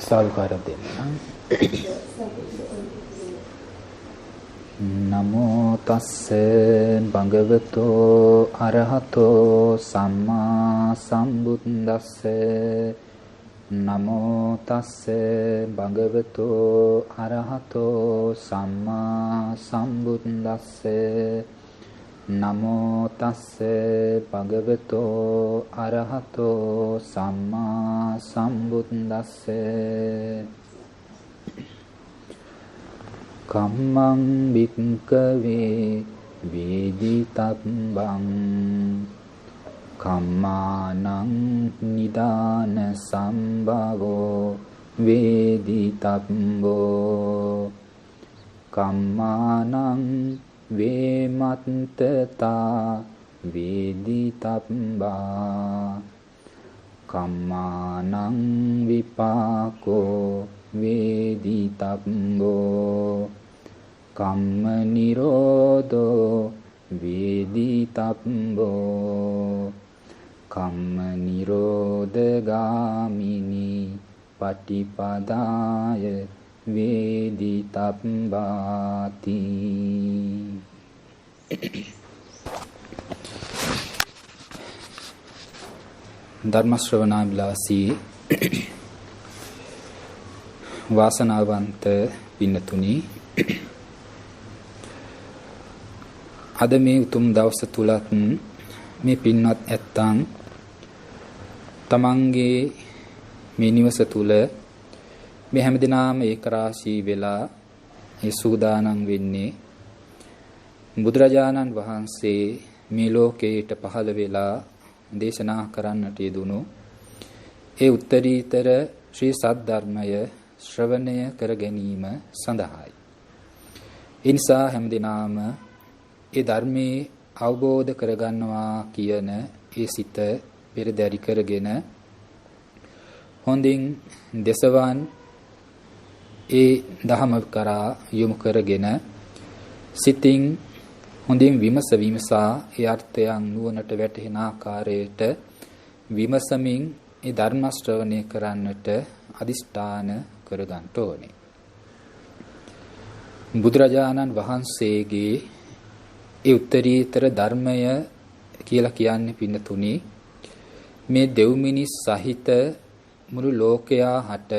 සාදුකාරයක් දෙන්න. නමෝ තස්ස භගවතෝ අරහතෝ සම්මා සම්බුද්දස්ස. නමෝ තස්ස භගවතෝ අරහතෝ සම්මා සම්බුද්දස්ස. නමෝ තස්ස භගවතෝ අරහතෝ සම්මා සම්බුද්දස්ස. කම්මං වික්කවේ වේදිතබ්බං කම්මානං නිදාන සම්භවෝ වේදිතබ්බෝ කම්මානං වේමත්තතා වේදිතබ්බා කම්මානං විපාකෝ වේදිතබ්බෝ කම්ම නිරෝධෝ වේදිතබ්බෝ කම්ම නිරෝධගාමිනී පටිපදාය වේදිතබ්බාති. ධර්ම ශ්‍රවණාබිලාසී වාසනාවන්ත පින්නතුනි, අද මේ උතුම් දවස තුලත් මේ පින්වත් ඇත්තන් තමන්ගේ මේ නිවස තුල මේ හැමදිනාම ඒකරාශී වෙලා ඒ සූදානම් වෙන්නේ බුදුරජාණන් වහන්සේ මේ ලෝකයට පහළ වෙලා දේශනා කරන්නට යෙදුණු ඒ උත්තරීතර ශ්‍රී සද්ධර්මය ශ්‍රවණය කර ගැනීම සඳහායි. ඒ නිසා හැමදිනාම ඒ ධර්මයේ අවබෝධ කරගන්නවා කියන ඒ සිත පෙරදරි කරගෙන හොඳින් දසවන් ඒ දහම කරා යොමු කරගෙන සිතින් හොඳින් විමසා ඒ අර්ථයන් නුවණට වැටහෙන ආකාරයට විමසමින් ඒ ධර්ම ශ්‍රවණය කරන්නට අදිෂ්ඨාන කරගන්න ඕනේ. බුදුරජාණන් වහන්සේගේ ඒ උත්තරීතර ධර්මය කියලා කියන්නේ පින්නතුනි, මේ දෙව් මිනිස් සහිත මුළු ලෝකයා හට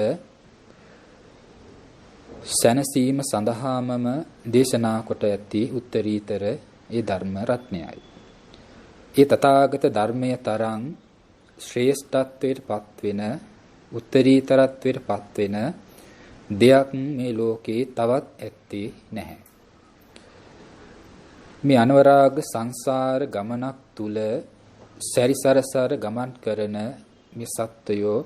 සැනසීම සඳහාමම දේශනා කොට ඇති උත්තරීතර ඒ ධර්ම රත්නයයි. ඒ තථාගත ධර්මයේ තරම් ශ්‍රේෂ්ඨත්වයට පත්වෙන උත්තරීතරත්වයට පත්වෙන දෙයක් මේ ලෝකේ තවත් ඇත්තේ නැහැ. මේ අනවරාග සංසාර ගමනක් තුල සැරිසරසර ගමන් කරන මේ සත්වයෝ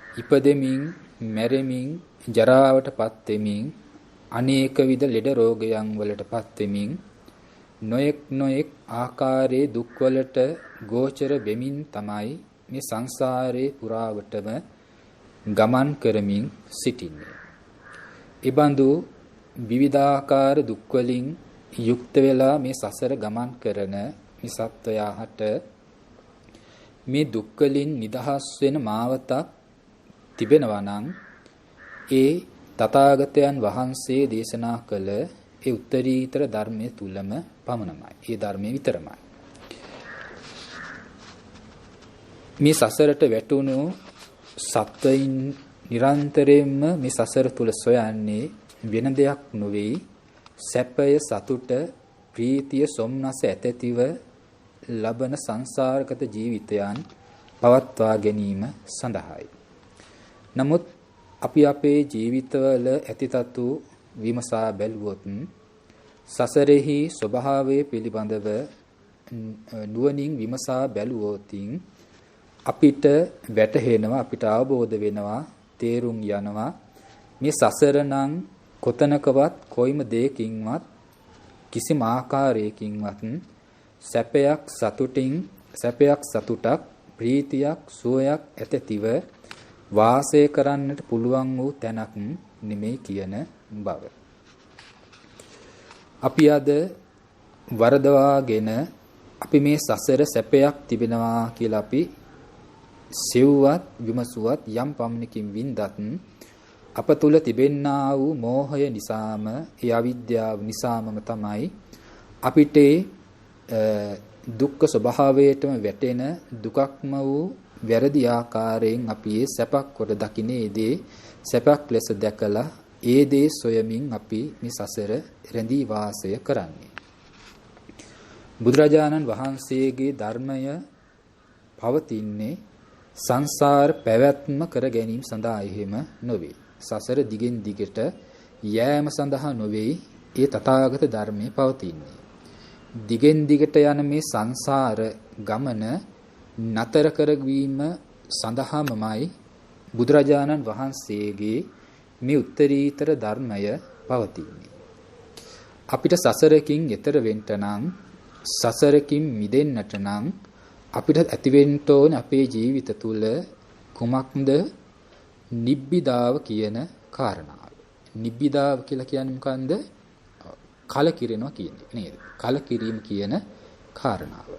ඉපදෙමින් මැරෙමින් ජරාවට පත් වෙමින් අනේක විද ලෙඩ රෝගයන් වලට පත් වෙමින් නොයෙක් ආකාරයේ දුක් වලට ගෝචර වෙමින් තමයි මේ සංසාරේ පුරාවටම ගමන් කරමින් සිටින්නේ. ඊබඳු විවිධාකාර දුක් වලින් යුක්ත වෙලා මේ සසර ගමන් කරන මේ සත්වයාට මේ දුක් වලින් නිදහස් වෙන මාවතක් තිබෙනවා නම් ඒ තථාගතයන් වහන්සේ දේශනා කළ ඒ උත්තරීතර ධර්මයේ තුලම පමණයි. ඒ ධර්මයේ විතරමයි. මේ සසරට වැටුණු සත්වයින් නිරන්තරයෙන්ම මේ සසර තුල සොයන්නේ වෙන දෙයක් නොවේ, සැපය, සතුට, ප්‍රීතිය, සොම්නස ඇතැතිව ලබන සංසාරගත ජීවිතයන් පවත්වා ගැනීම සඳහායි. නමුත් අපි අපේ ජීවිතවල ඇතිතතු විමසා බැලුවොත් සසරෙහි ස්වභාවය පිළිබඳව නුවණින් විමසා බැලුවොත් අපිට වැටහෙනවා, අපිට අවබෝධ වෙනවා, තේරුම් යනවා මේ සසර නම් කොතනකවත් කොයිම දෙයකින්වත් කිසිම ආකාරයකින්වත් සැපයක් සතුටක් ප්‍රීතියක් සුවයක් ඇතතිව වාසය කරන්නට පුළුවන් වූ තැනක් නෙමෙයි කියන බව. අපි අද වරදවාගෙන අපි මේ සසර සැපයක් තිබෙනවා කියලා අපි සෙව්වත් විමසුවත් යම් පමණකින් වින්දත් අප තුල තිබෙන්නා වූ මෝහය නිසාම ඒ අවිද්‍යාව නිසාමම තමයි අපිට දුක්ඛ ස්වභාවයටම වැටෙන දුකක්ම වූ වැරදි ආකාරයෙන් අපි ඒ සැපක් කොට දකින්නේදී සැපක් ලෙස දැකලා ඒ දේ සොයමින් අපි මේ සසර රැඳී වාසය කරන්නේ. බුදුරජාණන් වහන්සේගේ ධර්මය පවතින්නේ සංසාර පැවැත්ම කර ගැනීම සඳහා එහෙම නොවේ. සසර දිගින් දිගට යෑම සඳහා නොවේ ඒ තථාගත ධර්මයේ පවතින්නේ. දිගෙන් දිගට යන මේ සංසාර ගමන නතර කරවීම සඳහාමයි බුදුරජාණන් වහන්සේගේ මේ උත්තරීතර ධර්මය පවතින්නේ. අපිට සසරකින් එතර වෙන්න නම් සසරකින් මිදෙන්නට නම් අපිට ඇතිවෙන්න ඕන අපේ ජීවිත තුළ කුමක්ද? නිබ්බිදාව කියන කාරණාව. නිබ්බිදාව කියලා කියන්නේ මොකන්ද? කලකිරෙනවා කියන්නේ නේද? කලකිරීම කියන කාරණාව.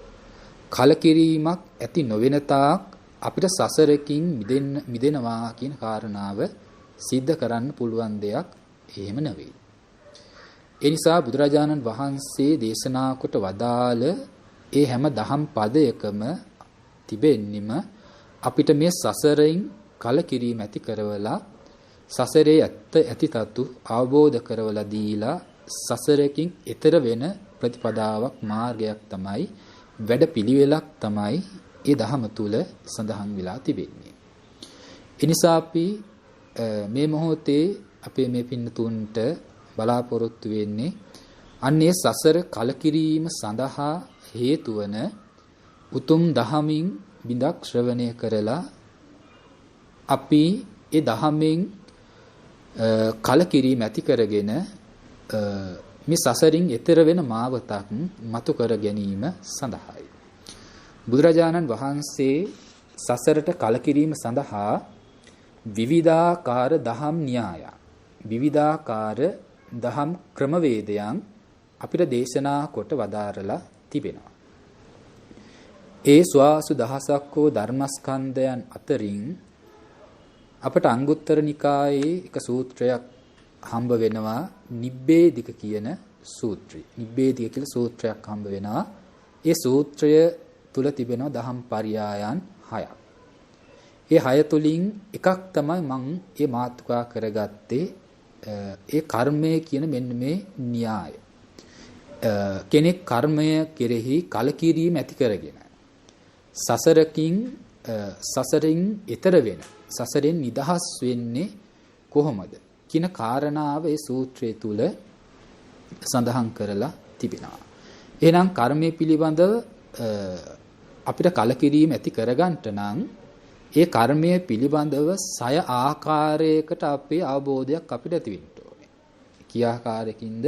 කලකිරීමක් ඇති නොවෙන තාක් අපිට සසරකින් මිදෙනවා කියන කාරණාව සිද්ධ කරන්න පුළුවන් දෙයක් එහෙම නෙවෙයි. ඒ නිසා බුදුරජාණන් වහන්සේ දේශනා කොට වදාළ ඒ හැම දහම් පදයකම තිබෙන්නෙම අපිට මේ සසරෙන් කලකිරීම ඇති කරවලා සසරේ ඇති තතු අවබෝධ කරවලා දීලා සසරකින් එතර වෙන ප්‍රතිපදාවක් මාර්ගයක් තමයි වැඩපිළිවෙලක් තමයි ඒ ධහම තුල සඳහන් වෙලා තිබෙන්නේ. ඒ නිසා අපි මේ මොහොතේ අපේ මේ පින්නතුන්ට බලාපොරොත්තු වෙන්නේ අන්නේ සසර කලකිරීම සඳහා හේතු වන උතුම් දහමින් බිඳක් ශ්‍රවණය කරලා අපි ඒ දහමෙන් කලකිරීම ඇති කරගෙන මේ සසරින් එතර වෙන මාවතක් මතු කර ගැනීම සඳහායි. බුදුරජාණන් වහන්සේ සසරට කලකිරීම සඳහා විවිධාකාර දහම් න්‍යාය විවිධාකාර දහම් ක්‍රමවේදයන් අපිට දේශනා කොට වදාරලා තිබෙනවා. ඒ ස්වාසු දහසක් වූ ධර්මස්කන්ධයන් අතරින් අපට අංගුත්තර නිකායේ එක සූත්‍රයක් හම්බ වෙනවා නිබ්බේධික කියන සූත්‍රය. නිබ්බේධික කියලා සූත්‍රයක් හම්බ වෙනවා. ඒ සූත්‍රය තුල තිබෙනවා දහම් පරයයන් 6ක්. ඒ 6 තුලින් එකක් තමයි මම මේ මාතෘකා කරගත්තේ ඒ කර්මය කියන මෙන්න මේ න්‍යාය. කෙනෙක් කර්මය කෙරෙහි කලකිරීම ඇති කරගෙන සසරින් ඈතර වෙන සසරෙන් නිදහස් වෙන්නේ කොහොමද කියන කාරණාව ඒ සූත්‍රය තුල සඳහන් කරලා තිබෙනවා. එහෙනම් කර්මය පිළිබඳව අපිට කලකිරීම ඇති කරගන්නට නම් ඒ කර්මය පිළිබඳව 6 ආකාරයකට අපේ අවබෝධයක් අපිට ඇති වෙන්න ඕනේ. කී ආකාරයකින්ද?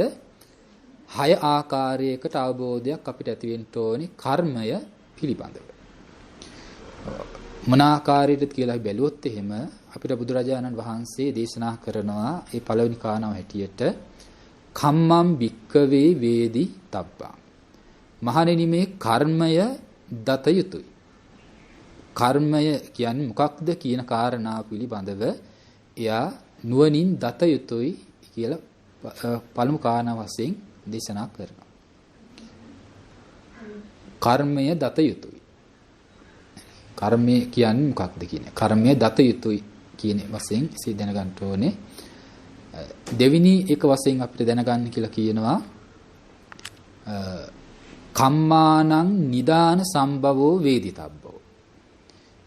6 ආකාරයකට අවබෝධයක් අපිට ඇති වෙන්න ඕනේ කර්මය පිළිබඳව. මොන ආකාරයකද කියලා බැලුවොත් එහෙම අපිට බුදුරජාණන් වහන්සේ දේශනා කරනවා ඒ පළවෙනි කාරණාව හැටියට කම්මම් භික්කවේ වේදි තබ්බං. මහණෙනි මේ කර්මය දත යුතුය. කර්මය කියන්නේ මොකක්ද කියන කාරණාව පිළිබඳව එයා නුවණින් දත යුතුය කියලා පළමු කාරණාව වශයෙන් දේශනා කරනවා. කර්මය දත යුතුය. කර්මය කියන්නේ මොකක්ද කියන්නේ? කර්මය දත යුතුය කියන වශයෙන් ඉතින් දැනගන්න ඕනේ. දෙවෙනි එක වශයෙන් අපිට දැනගන්න කියලා කියනවා කම්මානං නිදාන සම්භවෝ වේදිතබ්බෝ.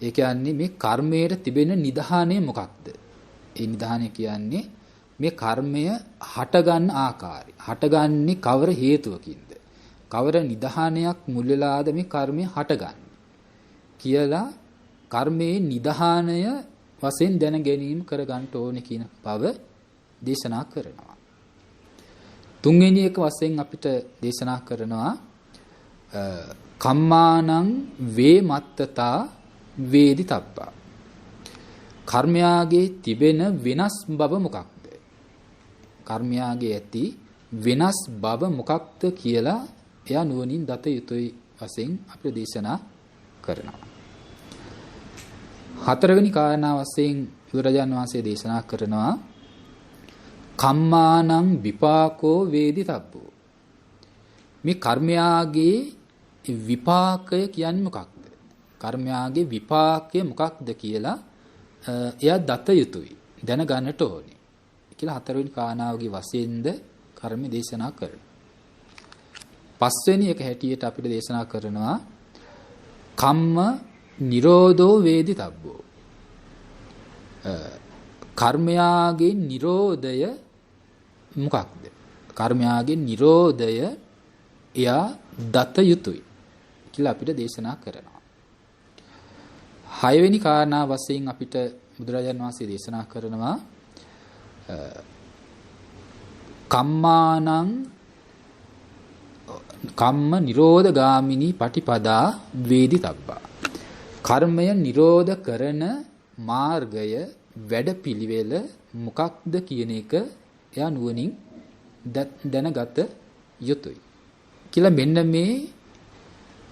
ඒ කියන්නේ මේ කර්මයේ තිබෙන නිධානය මොකක්ද? ඒ නිධානය කියන්නේ මේ කර්මය හටගන්න ආකාරය. හටගන්නේ කවර හේතුවකින්ද? කවර නිධානයක් මුල් වෙලාද මේ කර්මය හටගන්නේ කියලා කර්මයේ නිධානය වශයෙන් දැන ගැනීම කර ගන්න ඕනේ කියන බව දේශනා කරනවා. තුන්වෙනි එක වශයෙන් අපිට දේශනා කරනවා කම්මානං වේමත්තතා වේදිතබ්බා. කර්මයාගේ තිබෙන වෙනස් බව මොකක්ද? කර්මයාගේ ඇති වෙනස් බව මොකක්ද කියලා එයා නුවණින් දත යුතුයි වශයෙන් අපිට දේශනා කරනවා. හතරවෙනි කාරණා වශයෙන් බුදුරජාන් වහන්සේ දේශනා කරනවා කම්මානං විපාකෝ වේදිතබ්බෝ. මේ කර්මයාගේ විපාකය කියන්නේ මොකක්ද? කර්මයාගේ විපාකය මොකක්ද කියලා එයා දත යුතුයි. දැනගන්නට ඕනේ. කියලා හතරවෙනි කාරණාවගේ වශයෙන්ද කර්ම දේශනා කරනවා. පස්වෙනි එක හැටියට අපිට දේශනා කරනවා කම්ම නිරෝධෝ වේදිතබ්බෝ. කර්මයාගේ නිරෝධය මොකක්ද? කර්මයාගේ නිරෝධය එයා දත යුතුයි කියලා අපිට දේශනා කරනවා. හයවෙනි කාරණා වශයෙන් අපිට බුදුරජාණන් වහන්සේ දේශනා කරනවා කම්මානං කම්ම නිරෝධ ගාමිනී පටිපදා වේදිතබ්බා. කර්මය නිරෝධ කරන මාර්ගය වැඩපිළිවෙල මොකක්ද කියන එක එයා නුවණින් දැනගත යුතුයි කියලා මෙන්න මේ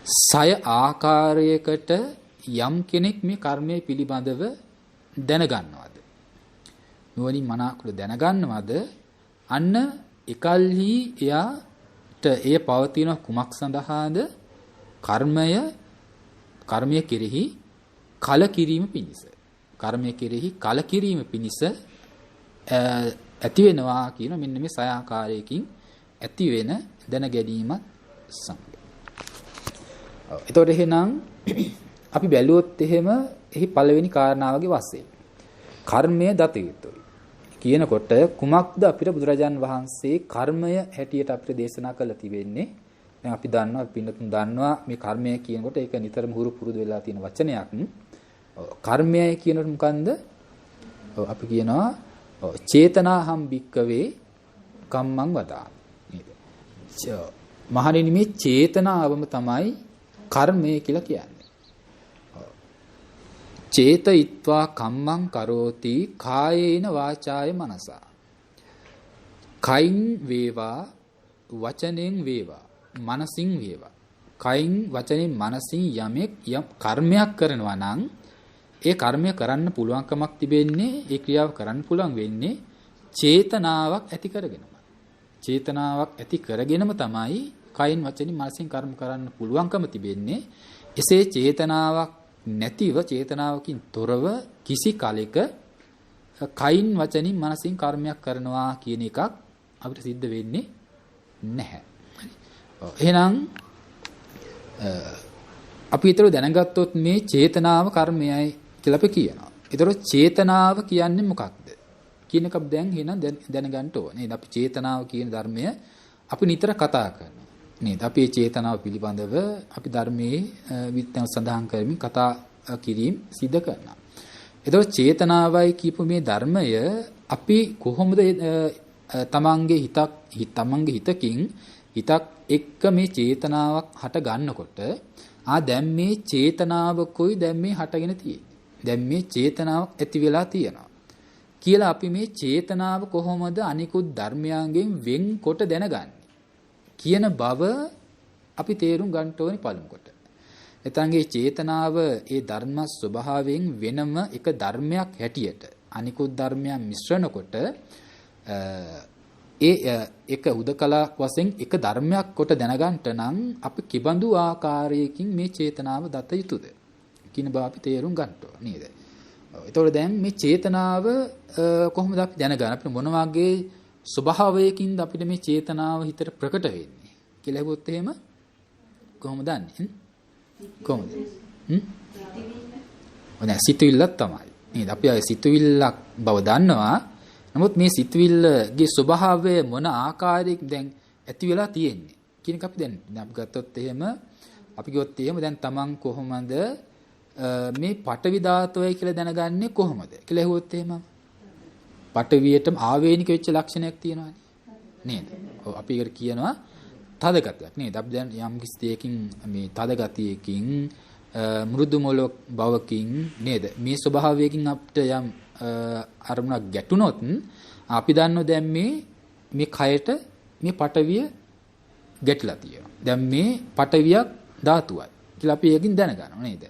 6 ආකාරයකට යම් කෙනෙක් මේ කර්මය පිළිබඳව දැනගන්නවද නුවණින් මනාකොට දැනගන්නවද අන්න එකල්හි එයාට එය පවතින කුමක් සඳහාද කර්මය කෙරෙහි කලකිරීම පිණිස කර්මය කෙරෙහි කලකිරීම පිණිස ඇති වෙනවා කියන මෙන්න මේ 6 ආකාරයකින් ඇති වෙන දැන ගැනීමත් සමග. එතකොට එහෙනම් අපි බැලුවොත් එහෙම එහි පළවෙනි කාරණාවගේ වශයෙන් කර්මය දත යුතුයි කියනකොට කුමක්ද අපිට බුදුරජාන් වහන්සේ කර්මය හැටියට අපිට දේශනා කළ තිබෙන්නේ? දැන් අපි දන්නවා පින්නතුන් දන්නවා මේ කර්මය කියනකොට ඒක නිතරම හුරු පුරුදු වෙලා තියෙන වචනයක්. කර්මයයි කියනකොට මොකන්ද? අපි කියනවා චේතනාහම් භික්කවේ කම්මං වදා නේද? මහණෙනි මේ චේතනාවම තමයි කර්මය කියලා කියන්නේ. චේතයිත්වා කම්මං කරෝති කායේන වාචාය මනසා. කයින් වේවා වචනෙන් වේවා මනසින් වේවා. කයින් වචනෙන් මනසින් යමෙක් යම් කර්මයක් කරනවා නම් ඒ කර්මය කරන්න පුළුවන්කමක් තිබෙන්නේ ඒ ක්‍රියාව කරන්න පුළුවන් වෙන්නේ චේතනාවක් ඇති කරගෙනම. චේතනාවක් ඇති කරගෙනම තමයි කයින් වචනින් මනසින් කර්ම කරන්න පුළුවන්කම තිබෙන්නේ. එසේ චේතනාවක් නැතිව චේතනාවකින් තොරව කිසි කලෙක කයින් වචනින් මනසින් කර්මයක් කරනවා කියන එකක් අපිට සිද්ධ වෙන්නේ නැහැ. එහෙනම් අපි ඊතර දැනගත්තොත් මේ චේතනාව කර්මයයි කියලා අපි කියනවා. ඊතර චේතනාව කියන්නේ මොකක්ද කියන එක දැන් එහෙනම් දැනගන්න ඕනේ. නේද? අපි චේතනාව කියන ධර්මය අපි නිතර කතා කරනවා. නේද? අපි මේ චේතනාව පිළිබඳව අපි ධර්මයේ විස්තර සඳහන් කරමින් කතා කිරීම සිදු කරනවා. ඊතර චේතනාවයි කියපු මේ ධර්මය අපි කොහොමද තමන්ගේ හිතකින් හිතක් එක්ක මේ චේතනාවක් හට ගන්නකොට දැන් මේ චේතනාවකුයි දැන් මේ හටගෙන තියෙන්නේ. දැන් මේ චේතනාවක් ඇති වෙලා තියෙනවා කියලා අපි මේ චේතනාව කොහොමද අනිකුත් ධර්මයන්ගෙන් වෙන්කොට දැනගන්නේ කියන බව අපි තේරුම් ගන්න ඕනේ පළමු කොට. එතනගේ චේතනාව ඒ ධර්ම ස්වභාවයෙන් වෙනම එක ධර්මයක් හැටියට අනිකුත් ධර්මයන් මිශ්‍රණ කොට එක උදකලා වශයෙන් එක ධර්මයක් කොට දැනගන්නට නම් අපි කිබඳු ආකාරයකින් මේ චේතනාව දත යුතුද කියන බව අපි තේරුම් ගන්න ඕනේ නේද? එතකොට දැන් මේ චේතනාව කොහොමද අපි දැනගන්නේ? අපිට මොන වගේ ස්වභාවයකින්ද අපිට මේ චේතනාව හිතට ප්‍රකට වෙන්නේ කියලා හෙවොත් එහෙම කොහොමද දන්නේ? කොහොමද? ඔන්න සිතුවිල්ලක් තමයි. නේද? අපි ආයේ සිතුවිල්ලක් බව දන්නවා. නමුත් මේ සිතුවිල්ලගේ ස්වභාවය මොන ආකාරයකින් දැන් ඇති වෙලා තියෙන්නේ කියන එක අපි දැන් අපි ගත්තොත් එහෙම අපි ගියොත් එහෙම දැන් තමන් කොහොමද මේ පටවි ධාතුවයි කියලා දැනගන්නේ කොහොමද කියලා හෙවොත් එහෙම පටවියටම ආවේනික වෙච්ච ලක්ෂණයක් තියෙනවානේ නේද? ඔව් අපි ඒකට කියනවා තද ගතියක් නේද? අපි දැන් යම් කිසි දෙයකින් මේ තද ගතියකින් මෘදු මොලොක් බවකින් නේද? මේ ස්වභාවයකින් අපිට යම් අරමුණක් ගැටුනොත් අපි දන්නෝ දැන් මේ කයට මේ පටවිය ගැටලා තියෙනවා. දැන් මේ පටවියක් ධාතුවයි කියලා අපි ඒකින් දැනගන්නවා නේද?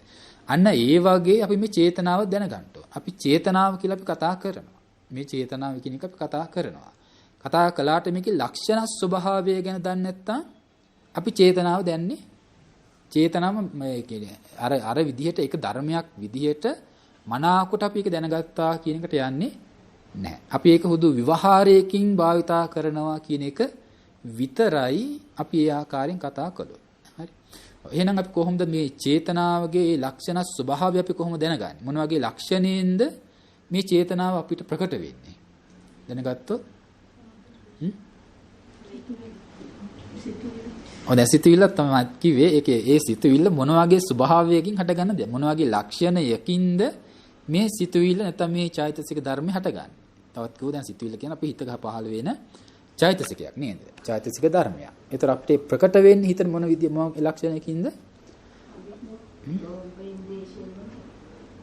අන්න ඒ වගේ අපි මේ චේතනාව දැනගන්න ඕන. අපි චේතනාව කියලා අපි කතා කරනවා. මේ චේතනාව කියන එක අපි කතා කරනවා. කතා කළාට මේකේ ලක්ෂණ ස්වභාවය ගැන දන්නේ නැත්නම් අපි චේතනාව දැන්නේ චේතනාව මේ කියන්නේ අර විදිහට ඒක ධර්මයක් විදිහට මනාවකට අපි ඒක දැනගත්තා කියන එකට යන්නේ නැහැ. අපි ඒක හුදු විවහාරයකින් භාවිතා කරනවා කියන එක විතරයි අපි ඒ ආකාරයෙන් කතා කළොත්. හරි. එහෙනම් අපි කොහොමද මේ චේතනාවගේ ලක්ෂණ ස්වභාවය අපි කොහොමද දැනගන්නේ? මොන වගේ ලක්ෂණයෙන්ද මේ චේතනාව අපිට ප්‍රකට වෙන්නේ? දැනගත්තොත් දැන් සිතුවිල්ල තමයි කිව්වේ. ඒකේ ඒ සිතුවිල්ල මොන වගේ ස්වභාවයකින් හටගන්නද? මොන වගේ ලක්ෂණයකින්ද මේ සිතුවිල්ල නැත්නම් මේ චෛතසික ධර්මය හටගන්නේ? තවත් කිව්ව දැන් සිතුවිල්ල කියන අපි හිතක පහළ වෙන චෛතසිකයක් නේද? චෛතසික ධර්මයක්. ඒතර අපිට ප්‍රකට වෙන්නේ හිතන මොන ලක්ෂණයකින්ද?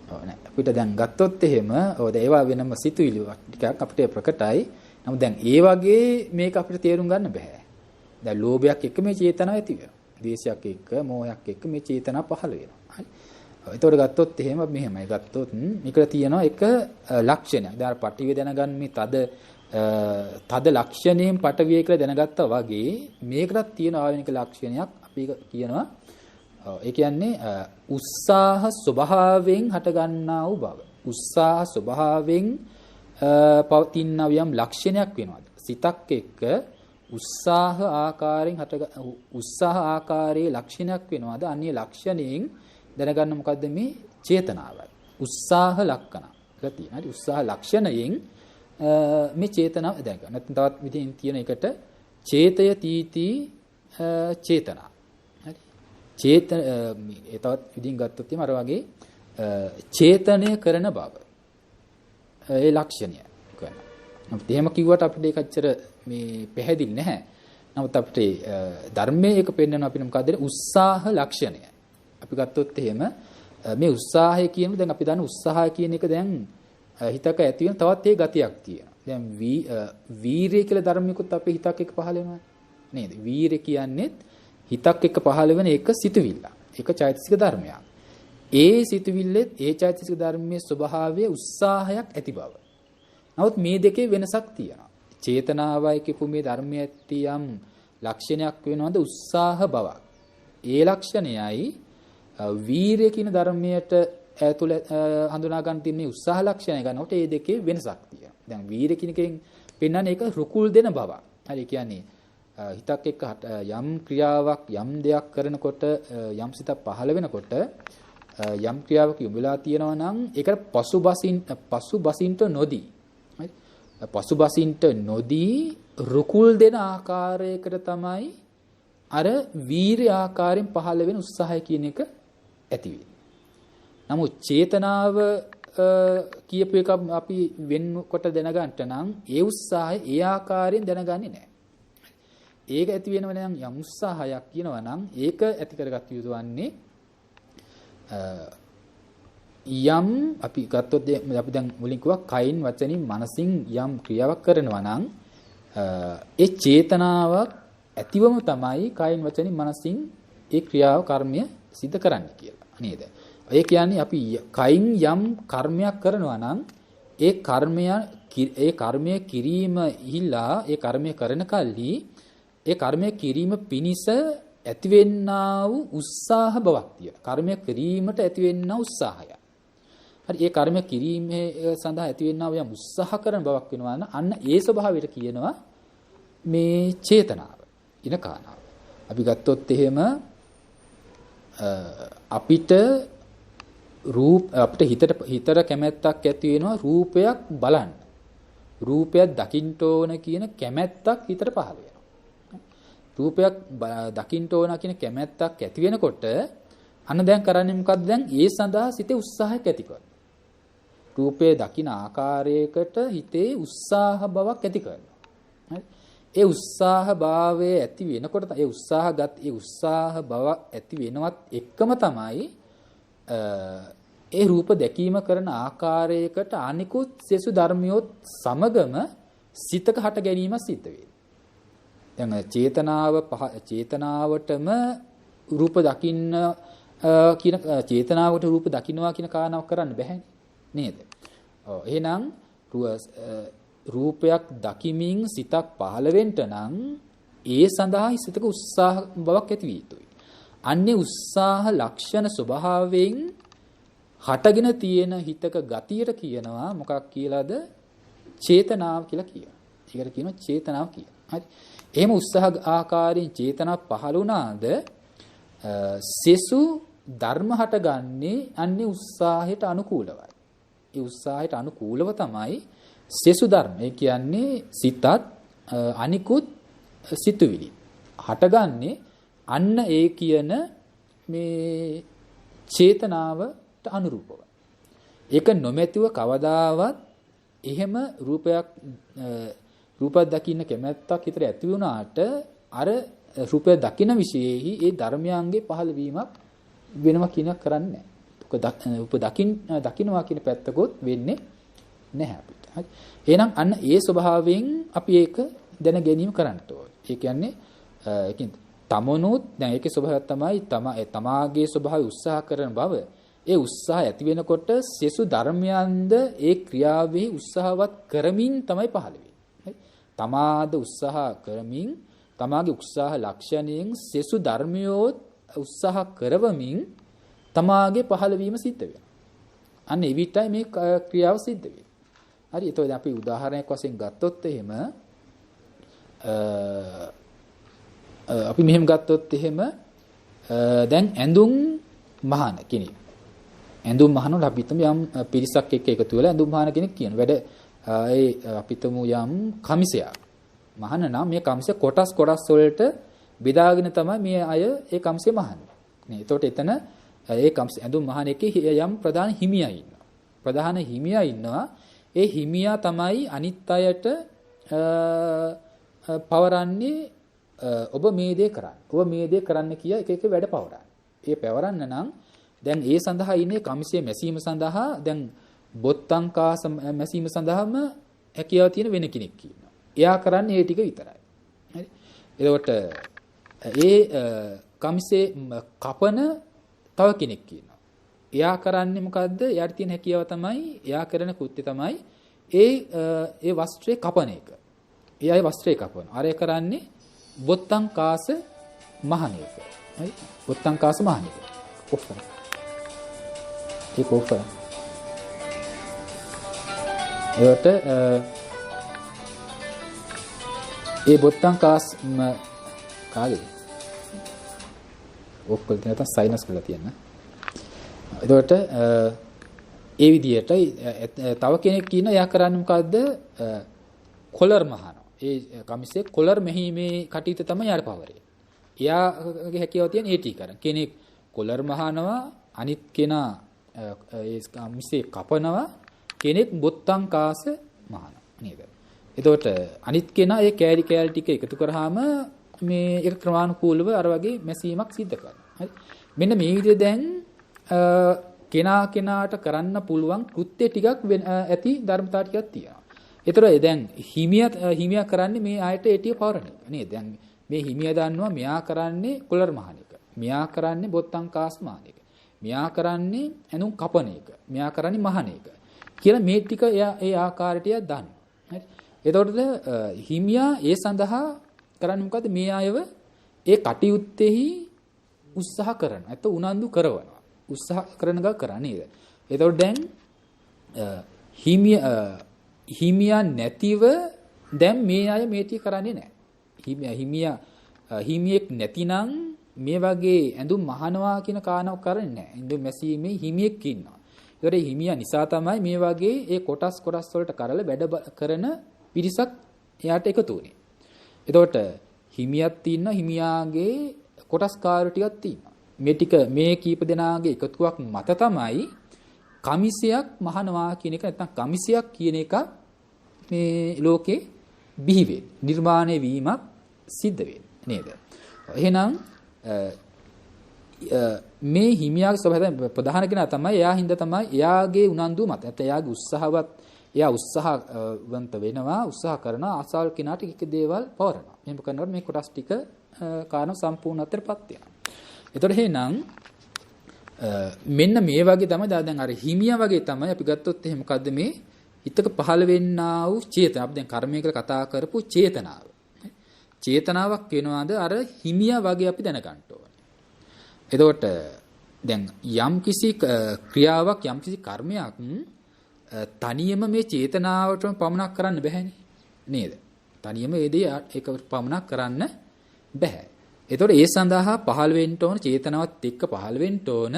නෑ අපිට දැන් ගත්තොත් එහෙම ඒවා වෙනම සිතුවිලි ටිකක් අපිට ප්‍රකටයි. නමුත් දැන් ඒ වගේ මේක අපිට තේරුම් ගන්න බෑ. දැන් ලෝභයක් එක්ක මේ චේතනාව ඇති වෙනවා. ද්වේෂයක් එක්ක, මෝහයක් එක්ක මේ චේතනාව පහළ වෙනවා. හරි. ඒතකොට ගත්තොත් එහෙම මෙහෙමයි. ගත්තොත් මේකට තියෙනවා එක ලක්ෂණයක්. දැන් අර පටිවිය දැනගන්න මේ තද ලක්ෂණයෙන් පටවිය කියලා දැනගත්තා වගේ මේකටත් තියෙන ආවෙනික ලක්ෂණයක් අපි කියනවා. ඒ කියන්නේ උත්සාහ ස්වභාවයෙන් හටගන්නා වූ බව. උත්සාහ ස්වභාවයෙන් පවතින යම් ලක්ෂණයක් වෙනවාද? සිතක් එක්ක උත්සාහ ආකාරයේ ලක්ෂණයක් වෙනවාද? අන්නේ ලක්ෂණයෙන් දැනගන්න මොකද්ද මේ චේතනාවයි. උත්සාහ ලක්ෂණ. ඒක තියෙනවා. හරි උත්සාහ ලක්ෂණයෙන් මේ චේතනාව දැනගන්න. නැත්නම් තවත් විදිහින් තියෙන එකට චේතය තීති චේතනා. හරි. තවත් විදිහින් ගත්තොත් අර වගේ චේතනය කරන බව. ඒ ලක්ෂණය කරනවා. නමුත් එහෙම කිව්වට අපිට ඒක අච්චර මේ පැහැදිලි නැහැ. නමුත් අපිට ධර්මයේ එක පෙන්වන අපිට මොකද්ද? උත්සාහ ලක්ෂණය. අපි ගත්තොත් එහෙම මේ උත්සාහය කියන දැන් අපි දන්න උත්සාහය කියන එක දැන් හිතක ඇති වෙන තවත් ඒ ගතියක් තියෙනවා. දැන් වීරිය කියලා ධර්මිකුත් අපේ හිතක් එක්ක පහළ වෙනවා නේද? වීරිය කියන්නේ හිතක් එක්ක පහළ වෙන එක සිතුවිල්ල. ඒක චෛතසික ධර්මයක්. ඒ සිතුවිල්ලෙත් ඒ චෛතසික ධර්මයේ ස්වභාවය උත්සාහයක් ඇති බව. නමුත් මේ දෙකේ වෙනසක් තියෙනවා. චේතනාවයි කියපු මේ ධර්මයේ ඇති යම් ලක්ෂණයක් වෙනවද උත්සාහ බවක්. ඒ ලක්ෂණයයි වීරිය කියන ධර්මයට තුළ හඳුනා ගන්න තියෙන මේ උත්සාහ ලක්ෂණය ගන්නකොට මේ දෙකේ වෙනසක් තියෙනවා. දැන් වීරිය කියන එකෙන් පෙන්වන්නේ ඒක රුකුල් දෙන බව. හරි කියන්නේ හිතක් එක්ක යම් ක්‍රියාවක් යම් දෙයක් කරනකොට යම් සිතක් පහළ වෙනකොට යම් ක්‍රියාවක යොමුලා තියෙනවා නම් ඒකට පසුබසින්ට නොදී හරි පසුබසින්ට නොදී රුකුල් දෙන ආකාරයකට තමයි අර වීර්ය ආකාරයෙන් පහළ වෙන උත්සාහය කියන එක ඇති වෙන්නේ. නමුත් චේතනාව කියපු එක අපි වෙන්කොට දැනගන්න නම් ඒ උත්සාහය ඒ ආකාරයෙන් දැනගන්නේ නැහැ. ඒක ඇති වෙනව නම් යම් උත්සාහයක් කියනවා නම් ඒක ඇති කරගත් යුතු වන්නේ යම් අපි ගත්තොත් අපි දැන් මුලින් කිව්වා කයින් වචනින් මනසින් යම් ක්‍රියාවක් කරනවා නම් ඒ චේතනාවක් ඇතිවම තමයි කයින් වචනින් මනසින් ඒ ක්‍රියාව කර්මය සිද්ධ කරන්නේ කියලා නේද? ඒ කියන්නේ අපි කයින් යම් කර්මයක් කරනවා නම් ඒ කර්මය කිරීම ඉහිලා ඒ කර්මය කරන කල්හි ඒ කර්මය කිරීම පිණිස ඇතිවෙන්නා වූ උත්සාහ බවක් තියෙනවා. කර්මය කිරීමට ඇතිවෙන්නා උත්සාහය. හරි ඒ කර්මය කිරීමේ සඳහා ඇතිවෙන්නා වූ යම් උත්සාහ කරන බවක් වෙනවා නම් අන්න ඒ ස්වභාවයට කියනවා මේ චේතනාව. ඉන කාරණාව. අපි ගත්තොත් එහෙම අපිට හිතට කැමැත්තක් ඇති වෙනවා රූපයක් බලන්න. රූපයක් දකින්න ඕන කියන කැමැත්තක් හිතට පහළ වෙනවා. රූපයක් දකින්න ඕන කියන කැමැත්තක් ඇති වෙනකොට අන්න දැන් කරන්නේ මොකද්ද? දැන් ඒ සඳහා සිතේ උත්සාහයක් ඇති කරනවා. රූපය දකින ආකාරයකට හිතේ උත්සාහ බවක් ඇති කරනවා. හරි? ඒ උත්සාහ භාවය ඇති වෙනකොට ඒ උත්සාහ බව ඇති වෙනවත් එක්කම තමයි ඒ රූප දැකීම කරන ආකාරයකට අනිකුත් සෙසු ධර්මියොත් සමගම සිතක හට ගැනීම සිද්ධ වෙනවා. දැන් චේතනාවටම රූප දකින්න කියන චේතනාවට රූප දකින්නවා කියන කාරණාවක් කරන්න බැහැනේ නේද? ඔව් එහෙනම් රූපයක් දකිමින් සිතක් පහළ වෙන්න නම් ඒ සඳහා සිතක උත්සාහ බවක් ඇති විය යුතුයි. අන්නේ උත්සාහ ලක්ෂණ ස්වභාවයෙන් හටගෙන තියෙන හිතක ගතියට කියනවා මොකක් කියලාද? චේතනාව කියලා කියනවා. ඒකට කියනවා චේතනාව කියලා. හරි. එහෙම උත්සාහ ආකාරයෙන් චේතනාව පහළ වුණාද සෙසු ධර්ම හටගන්නේ අන්නේ උත්සාහයට අනුකූලවයි. ඒ උත්සාහයට අනුකූලව තමයි සෙසු ධර්ම. ඒ කියන්නේ සිතත් අනිකුත් සිතුවිලි හටගන්නේ අන්න ඒ කියන මේ චේතනාවට අනුරූපව. ඒක නොමැතිව කවදාවත් එහෙම රූපයක් දකින්න කැමැත්තක් හිතට ඇති වුණාට අර රූපය දකින විශේෂෙහි ඒ ධර්මයන්ගේ පහළ වීමක් වෙනවා කියන කරන්නේ නැහැ. රූප දකින්නවා කියන පැත්තකොත් වෙන්නේ නැහැ අපිට. හරි. එහෙනම් අන්න ඒ ස්වභාවයෙන් අපි ඒක දැන ගැනීම කරන්න ඕනේ. ඒ කියන්නේ තමනුත් දැන් ඒකේ ස්වභාවය තමයි තමාගේ ස්වභාවය උත්සාහ කරන බව. ඒ උත්සාහය ඇති වෙනකොට සෙසු ධර්මයන්ද ඒ ක්‍රියාවේ උත්සාහවත් කරමින් තමයි පහළ වෙන්නේ. තමාද උත්සාහ කරමින් තමාගේ උත්සාහ ලක්ෂණයෙන් සෙසු ධර්මියෝත් උත්සාහ කරවමින් තමාගේ පහළ වීම සිද්ධ වෙනවා. අන්න ඒ විතරයි මේ ක්‍රියාව සිද්ධ වෙන්නේ. හරි. එතකොට අපි උදාහරණයක් වශයෙන් ගත්තොත් එහෙම අපි මෙහෙම ගත්තොත් එහෙම දැන් ඇඳුම් මහන කෙනෙක්. ඇඳුම් මහනවල අපි හිතමු යම් පිරිසක් එක්ක එකතු වෙලා ඇඳුම් මහන කෙනෙක් කියන වැඩ අපි හිතමු යම් කමිසයක් මහන නම් මේ කමිස කොටස් වලට බෙදාගෙන තමයි මේ අය ඒ කමිසේ මහන්නේ. නේ. එතකොට එතන ඒ කමිස ඇඳුම් මහන එකේ යම් ප්‍රධාන හිමියා ඉන්නවා. ප්‍රධාන හිමියා ඉන්නවා. ඒ හිමියා තමයි අනිත් අයට පවරන්නේ ඔබ මේ දේ කරන්න. ඔබ මේ දේ කරන්න කියා එක වැඩ පවරන්න. ඒ පවරන්න නම් දැන් ඒ සඳහා ඉන්නේ කමිසේ මැසීම සඳහා දැන් බොත්තම් කාස මැසීම සඳහාම හැකියාව තියෙන වෙන කෙනෙක් ඉන්නවා. එයා කරන්නේ ඒ ටික විතරයි. හරි. එතකොට ඒ කමිසේ කපන තව කෙනෙක් ඉන්නවා. එයා කරන්නේ මොකද්ද? එයාට තියෙන හැකියාව තමයි එයා කරන කෘත්‍ය තමයි ඒ වස්ත්‍රේ කපන එක. එයායි වස්ත්‍රේ කපනවා. අර කරන්නේ බොත්තම් කාස මහන එක. හරි. බොත්තම් කාස මහන එක. ඔෆර්. ඒක ඔෆර්. ඒකට ඒ බොත්තම් කාස් කාගේ ඔක්කොල තියෙන සයිනස් කරලා තියෙන. එතකොට ඒ විදිහට තව කෙනෙක් ඉන්න එයා කරන්නේ මොකද්ද? කොලර් මහනවා. ඒ කමිසේ කොලර් මෙහිමේ කටයුතු තමයි යාර පවරේ. එයාගේ හැකියාව තියෙන ඒ ටී කරන. කෙනෙක් කොලර් මහනවා, අනිත් කෙනා ඒ කමිසේ කපනවා, කෙනෙක් බොත්තම් කාස මහනවා නේද? එතකොට අනිත් කෙනා ඒ කෑලි ටික එකතු කරාම මේ ඒක ක්‍රමානුකූලව අර වගේ මැසීමක් සිද්ධ කරනවා. හරි. මෙන්න මේ විදිහට දැන් කෙනාට කරන්න පුළුවන් කෘත්‍ය ටිකක් ඇති ධර්මතාව ටිකක් තියෙනවා. ඒතර දැන් හිමියා කරන්නේ මේ ආයත ඒටිය පවරන එක නේද? දැන් මේ හිමියා දන්නවා මෙයා කරන්නේ කොලර් මහන එක. මෙයා කරන්නේ බොත්තම් කාස් මහන එක. මෙයා කරන්නේ ඇඳුම් කපන එක. මෙයා කරන්නේ මහන එක. කියලා මේ ටික එයා ඒ ආකාරයට දන්නවා. හරි. එතකොට හිමියා ඒ සඳහා කරන්නේ මොකද්ද? මේ අයව ඒ කටයුත්තේහි උත්සාහ කරනවා. ඒත් උනන්දු කරනවා. උත්සාහ කරන ගා කරන්නේ. එතකොට දැන් හිමියා නැතිව දැන් මේ අය මේ ටික කරන්නේ නැහැ. හිමියෙක් නැතිනම් මේ වගේ ඇඳුම් මහනවා කියන කාරණාවක් කරන්නේ නැහැ. ඇඳුම් මැසීමේ හිමියෙක් ඉන්නවා. ඒකට හිමියා නිසා තමයි මේ වගේ ඒ කොටස් වලට කරලා වැඩ කරන පිරිසක් එයාට එකතු වුනේ. එතකොට හිමියක් ඉන්නවා, හිමියාගේ කොටස්කාරයෝ ටිකක් තියෙනවා. මේ කීප දෙනාගේ එකතුවක් මත තමයි කමිසයක් මහනවා කියන එක නැත්නම් කමිසයක් කියන එක මේ ලෝකේ බිහි වෙන්නේ. නිර්මාණය වීමක් සිද්ධ වෙන්නේ නේද? එහෙනම් මේ හිමියාගේ ස්වභාවය ප්‍රධාන කෙනා තමයි එයා හින්දා තමයි එයාගේ උනන්දුව මත. නැත්නම් එයාගේ එයා උත්සාහවන්ත වෙනවා, උත්සාහ කරන ආසාවල් කෙනාට එක දේවල් පවරනවා. එහෙම කරනකොට මේ කොටස් ටික කාරණා සම්පූර්ණත්වයටපත් වෙනවා. එතකොට එහෙනම් මෙන්න මේ වගේ තමයි දැන් අර හිමියා වගේ තමයි අපි ගත්තොත් එහෙම මොකද්ද මේ හිතක පහළ වෙන්නා වූ චේතන. අපි දැන් කර්මය කියලා කතා කරපු චේතනාව. චේතනාවක් වෙනවාද අර හිමියා වගේ අපි දැනගන්න ඕනේ. එතකොට දැන් යම් කිසි ක්‍රියාවක් යම් කිසි කර්මයක් තනියම මේ චේතනාවටම පමනක් කරන්න බැහැනේ නේද? තනියම ඒ දේ ඒක පමනක් කරන්න බෑ. එතකොට ඒ සඳහා පහළ වෙන්න ඕන චේතනාවත් එක්ක පහළ වෙන්න ඕන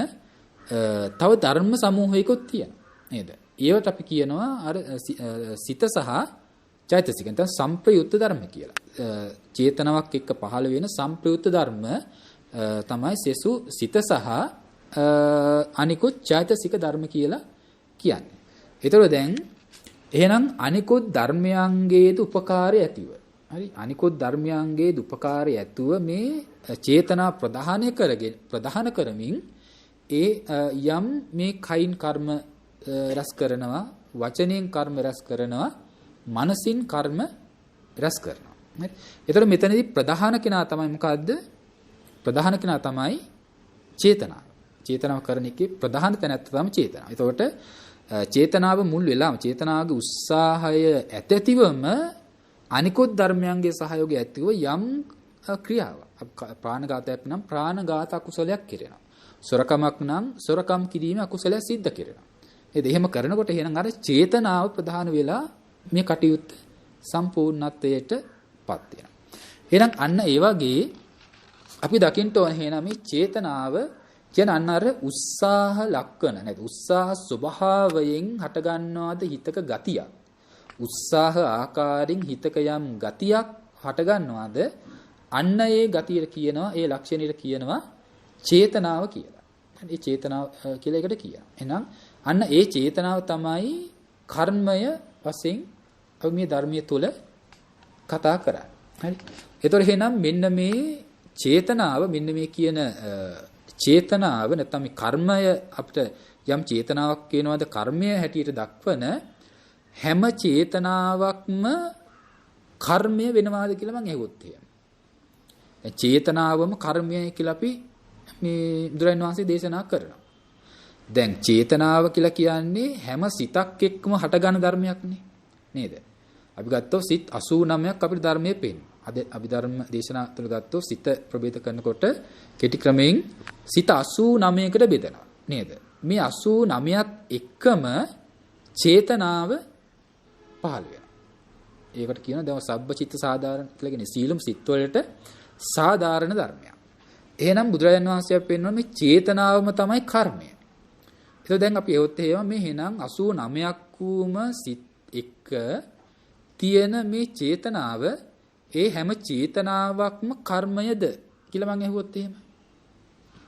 තව ධර්ම සමූහයකුත් තියෙනවා නේද? ඒවට අපි කියනවා අර සිත සහ චෛතසික නැත්නම් සංප්‍රයුක්ත ධර්ම කියලා. චේතනාවක් එක්ක පහළ වෙන සංප්‍රයුක්ත ධර්ම තමයි සෙසු සිත සහ අනිකුත් චෛතසික ධර්ම කියලා කියන්නේ. ඒතකොට දැන් එහෙනම් අනිකුත් ධර්මයන්ගේද උපකාරය ඇතිව. හරි අනිකුත් ධර්මයන්ගේද උපකාරය ඇතුව මේ චේතනා ප්‍රධාන කරමින් ඒ යම් මේ කයින් කර්ම රැස් කරනවා, වචනෙන් කර්ම රැස් කරනවා, මනසින් කර්ම රැස් කරනවා. හරි. ඒතර මෙතනදී ප්‍රධාන කෙනා තමයි මොකද්ද? ප්‍රධාන කෙනා තමයි චේතනාව. චේතනාව කරන එකේ ප්‍රධාන තැනත් තමයි චේතනාව. ඒතකොට චේතනාව මුල් වෙලාම චේතනාවගේ උත්සාහය ඇතැතිවම අනිකුත් ධර්මයන්ගේ සහයෝගය ඇතිව යම් ක්‍රියාවක් ප්‍රාණඝාතයක් නම් ප්‍රාණඝාත අකුසලයක් කෙරෙනවා. සොරකමක් නම් සොරකම් කිරීම අකුසලයක් සිද්ධ කෙරෙනවා. එහෙම කරනකොට එහෙනම් අර චේතනාව ප්‍රධාන වෙලා මේ කටයුත්ත සම්පූර්ණත්වයටපත් වෙනවා. එහෙනම් අන්න ඒ වගේ අපි දකින්න ඕන එහෙනම් මේ චේතනාව කියන අන්න අර උත්සාහ ලක්වන නේද? උත්සාහ ස්වභාවයෙන් හටගන්නවාද හිතක ගතියක්. උත්සාහ ආකාරයෙන් හිතක යම් ගතියක් හටගන්නවාද අන්න ඒ ගතියට කියනවා ඒ ලක්ෂණයට කියනවා චේතනාව කියලා. ඒ චේතනාව කියලා එකට කියනවා. එහෙනම් අන්න ඒ චේතනාව තමයි කර්මය වශයෙන් අපි මේ ධර්මයේ තුල කතා කරන්නේ. හරි. ඒතොර එහෙනම් මෙන්න මේ චේතනාව මෙන්න මේ කියන චේතනාව නැත්නම් මේ කර්මය අපිට යම් චේතනාවක් කියනවාද කර්මය හැටියට දක්වන හැම චේතනාවක්ම කර්මය වෙනවාද කියලා මම ඇහුවොත් එහෙම. චේතනාවම කර්මය කියලා අපි මේ බුදුරජාණන් වහන්සේ දේශනා කරනවා. දැන් චේතනාව කියලා කියන්නේ හැම සිතක් එක්කම හටගන්න ධර්මයක්නේ නේද? අපි ගත්තොත් සිත් 89ක් අපිට ධර්මයේ පේනවා. අද අභිධර්ම දේශනා තුළ ගත්තොත් සිත ප්‍රභේද කරනකොට කෙටි ක්‍රමයෙන් සිත 89කට බෙදෙනවා නේද? මේ 89ත් එක්කම චේතනාව පහළ වෙනවා. ඒකට කියනවා දැන් සබ්බචිත්ත සාධාරණ කියලා කියන්නේ සීලම් සිත් වලට සාධාරණ ධර්මයක්. එහෙනම් බුදුරජාණන් වහන්සේ පෙන්වන මේ චේතනාවම තමයි කර්මය. ඒක දැන් අපි එවොත් එහෙම මේ එහෙනම් 89ක් වූම සිත් එක්ක තියෙන මේ චේතනාව ඒ හැම චේතනාවක්ම කර්මයද කියලා මම ඇහුවොත් එහෙම